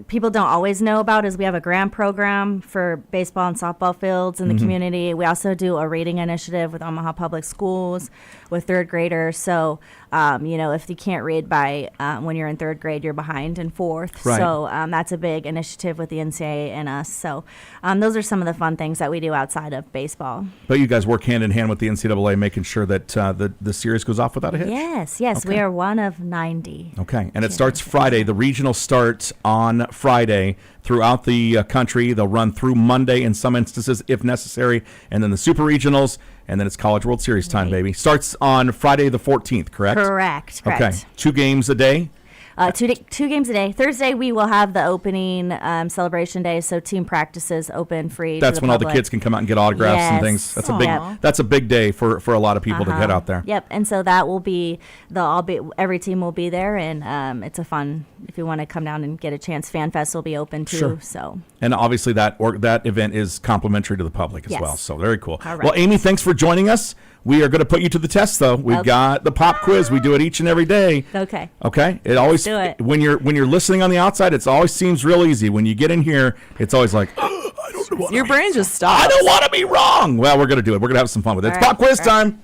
people don't always know about is we have a grant program for baseball and softball fields in the community. We also do a reading initiative with Omaha Public Schools with third graders. So, if you can't read by when you're in third grade, you're behind in fourth. Right. So that's a big initiative with the NCAA and us. So those are some of the fun things that we do outside of baseball. But you guys work hand in hand with the NCAA, making sure that the series goes off without a hitch? Yes. Okay. We are one of 90. Okay, and it starts Friday. The regional starts on Friday throughout the country. They'll run through Monday in some instances if necessary, and then the super regionals, and then it's College World Series time, baby. Starts on Friday the 14th, correct? Correct. Okay, 2 games a day? 2 games a day. Thursday we will have the opening celebration day, so team practices open free. That's when public. all the kids can come out and get autographs and things. That's a big day for a lot of people to get out there. Yep, and so that will be every team will be there, and it's a fun. If you want to come down and get a chance, Fan Fest will be open too. Sure. So. And obviously that event is complimentary to the public as well. So very cool. All right. Well, Amy, thanks for joining us. We are going to put you to the test, though. We've got the pop quiz. We do it each and every day. Okay. It always do it. When you're listening on the outside, it always seems real easy. When you get in here, it's always like, I don't want. Your brain just stops. I don't want to be wrong. Well, we're going to do it. We're going to have some fun with it. It's pop quiz time.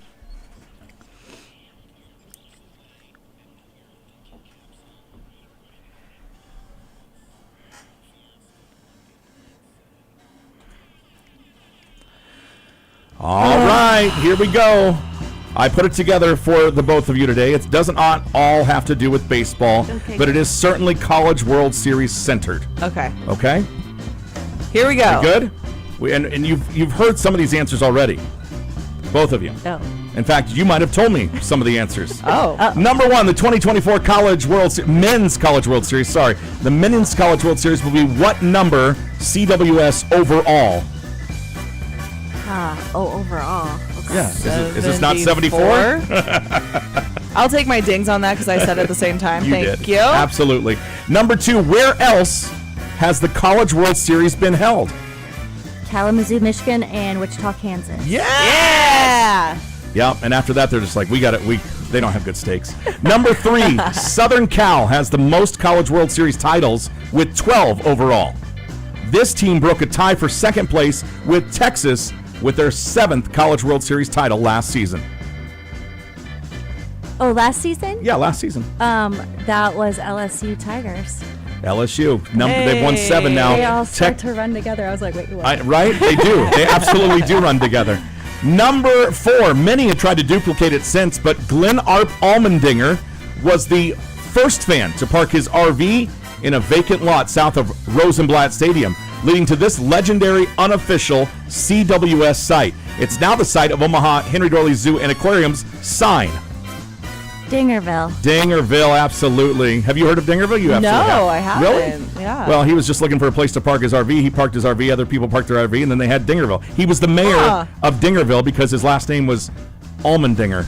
All right, here we go. I put it together for the both of you today. It doesn't all have to do with baseball, but it is certainly College World Series centered. Okay. Okay? Here we go. You good? And you've heard some of these answers already. Both of you. Oh. In fact, you might have told me some of the answers. Oh. Number 1, the 2024 Men's College World Series. Sorry. The Men's College World Series will be what number CWS overall? Overall. Okay. Yeah. Is this not 74? I'll take my dings on that because I said it at the same time. Thank you. Absolutely. Number 2, where else has the College World Series been held? Kalamazoo, Michigan, and Wichita, Kansas. Yeah. Yeah. And after that, they're just like, they don't have good steaks. Number 3, Southern Cal has the most College World Series titles with 12 overall. This team broke a tie for second place with Texas with their 7th College World Series title last season. Oh, last season? Yeah, last season. That was LSU Tigers. LSU. They've won 7 now. They all start to run together. I was like, wait, what? Right? They do. They absolutely do run together. Number 4, many have tried to duplicate it since, but Glenn Arp Allmendinger was the first fan to park his RV in a vacant lot south of Rosenblatt Stadium, leading to this legendary unofficial CWS site. It's now the site of Omaha Henry Doorly Zoo and Aquarium's sign. Dingerville, absolutely. Have you heard of Dingerville? You absolutely have. No, I haven't. Really? Yeah. Well, he was just looking for a place to park his RV. He parked his RV. Other people parked their RV, and then they had Dingerville. He was the mayor of Dingerville because his last name was Allmendinger.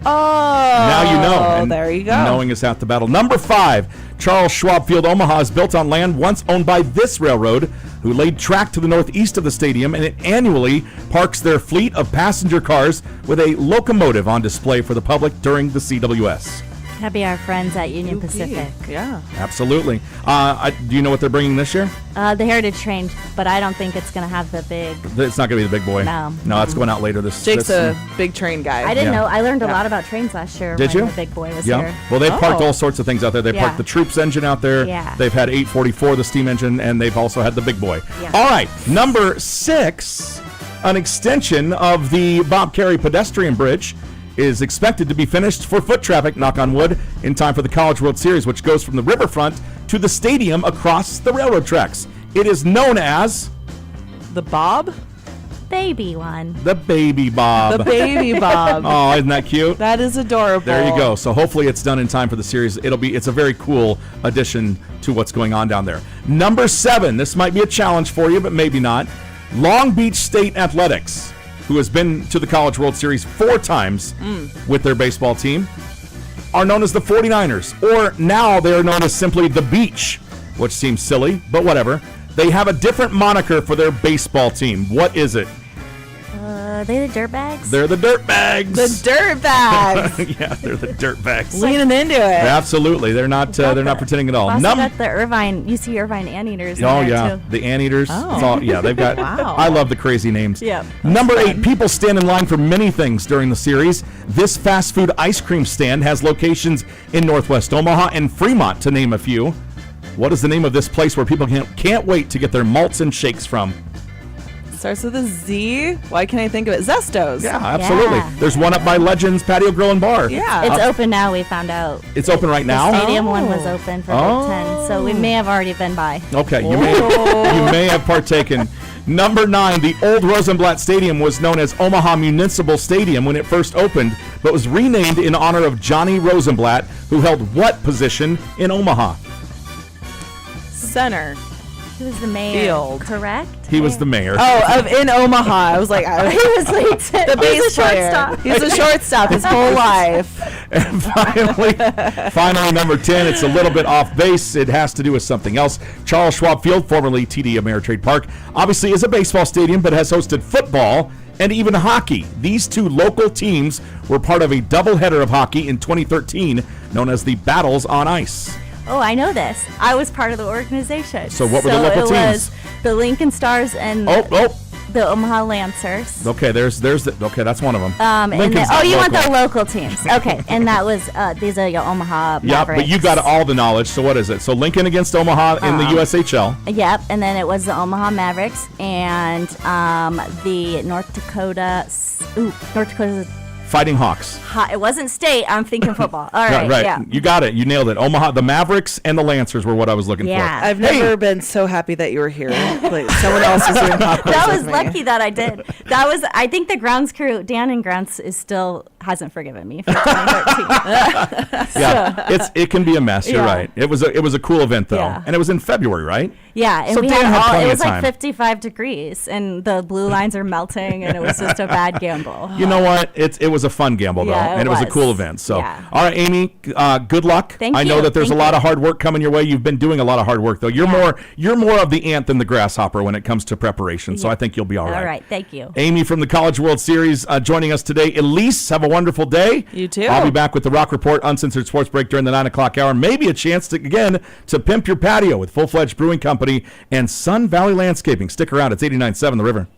Oh, now you know. And there you go. Knowing is half the battle. Number 5, Charles Schwab Field, Omaha is built on land once owned by this railroad, who laid track to the northeast of the stadium, and it annually parks their fleet of passenger cars with a locomotive on display for the public during the CWS. That'd be our friends at Union UP. Pacific. Yeah. Absolutely. Do you know what they're bringing this year? The Heritage Train, but I don't think it's going to have the big... It's not going to be the big boy. No. No, it's going out later this Jake's a big train guy. I didn't Yeah. know. I learned a lot about trains last year Did when you? the big boy was Yeah. here. Well, they've parked Oh. all sorts of things out there. They Yeah. parked the Troops engine out there. Yeah. They've had 844, the steam engine, and they've also had the big boy. Yeah. All right, number 6, an extension of the Bob Carey pedestrian bridge is expected to be finished for foot traffic, knock on wood, in time for the College World Series, which goes from the riverfront to the stadium across the railroad tracks. It is known as The Bob? Baby one. the Baby Bob. The Baby Bob. Oh, isn't that cute? That is adorable. There you go. So hopefully it's done in time for the series. It's a very cool addition to what's going on down there. Number 7, this might be a challenge for you, but maybe not. Long Beach State Athletics, who has been to the College World Series 4 times with their baseball team, are known as the 49ers, or now they are known as simply the Beach, which seems silly, but whatever. They have a different moniker for their baseball team. What is it? Are they the Dirtbags? They're the Dirtbags. The Dirtbags. Yeah, they're the Dirtbags. Leaning into it. Absolutely, they're not pretending at all. Also got the Irvine, UC Irvine Anteaters in Oh there yeah, too. the Anteaters. Oh. It's all, yeah, they've got. Wow. I love the crazy names. Yep. Number 8, people stand in line for many things during the series. This fast food ice cream stand has locations in Northwest Omaha and Fremont, to name a few. What is the name of this place where people can't wait to get their malts and shakes from? Starts with a Z. Why can't I think of it? Zestos. Yeah, absolutely. Yeah. There's one up by Legends Patio Grill and Bar. Yeah. It's open now, we found out. It's open right The now? stadium one was open for Oh. Big Ten, so we may have already been by. Okay, you may have partaken. Number 9, the old Rosenblatt Stadium was known as Omaha Municipal Stadium when it first opened, but was renamed in honor of Johnny Rosenblatt, who held what position in Omaha? Center. He was the mayor, Field. correct? He was the mayor. Oh, in Omaha. I was like, He was like the bass player. shortstop. He's a shortstop his whole life. And finally, number 10, it's a little bit off base. It has to do with something else. Charles Schwab Field, formerly TD Ameritrade Park, obviously is a baseball stadium, but has hosted football and even hockey. These 2 local teams were part of a doubleheader of hockey in 2013, known as the Battles on Ice. Oh, I know this. I was part of the organization. So what were the local it teams? was the Lincoln Stars and Oh, the Omaha Lancers. okay. There's okay. That's one of them. And Lincoln's the, not you want local. the local teams. Okay, and that was, these are your Omaha Yeah, Mavericks. but you got all the knowledge. So what is it? So Lincoln against Omaha in the USHL. Yep, and then it was the Omaha Mavericks and the North Dakota's Fighting Hawks. It wasn't state. I'm thinking football. All right, Right. yeah. You got it. You nailed it. Omaha, the Mavericks and the Lancers were what I was looking Yeah. for. I've never been so happy that you were here. Like, someone else was doing pop quiz That was with me. lucky that I did. That was, I think the grounds crew, Dan and Grounds, hasn't forgiven me for 2013. Yeah, it can be a mess. You're Yeah. right. It was a cool event though, Yeah. and it was in February, right? Yeah, and So we Dan had had all, plenty it of was like time. 55 degrees, and the blue lines are melting, and it was just a bad gamble. You know what? It was a fun gamble though, Yeah, it and it was a was. cool event. So, Yeah. all right, Amy, good luck. Thank I know you. that there's Thank a lot you. of hard work coming your way. You've been doing a lot of hard work though. You're more of the ant than the grasshopper when it comes to preparation. So Yeah. I think you'll be all right. All right, thank you. Amy from the College World Series joining us today. Eliss, have a wonderful day. You too. I'll be back with the Rock Report, Uncensored Sports Break during the 9 o'clock hour. Maybe a chance to pimp your patio with Full Fledged Brewing Company and Sun Valley Landscaping. Stick around. It's 89.7 The River.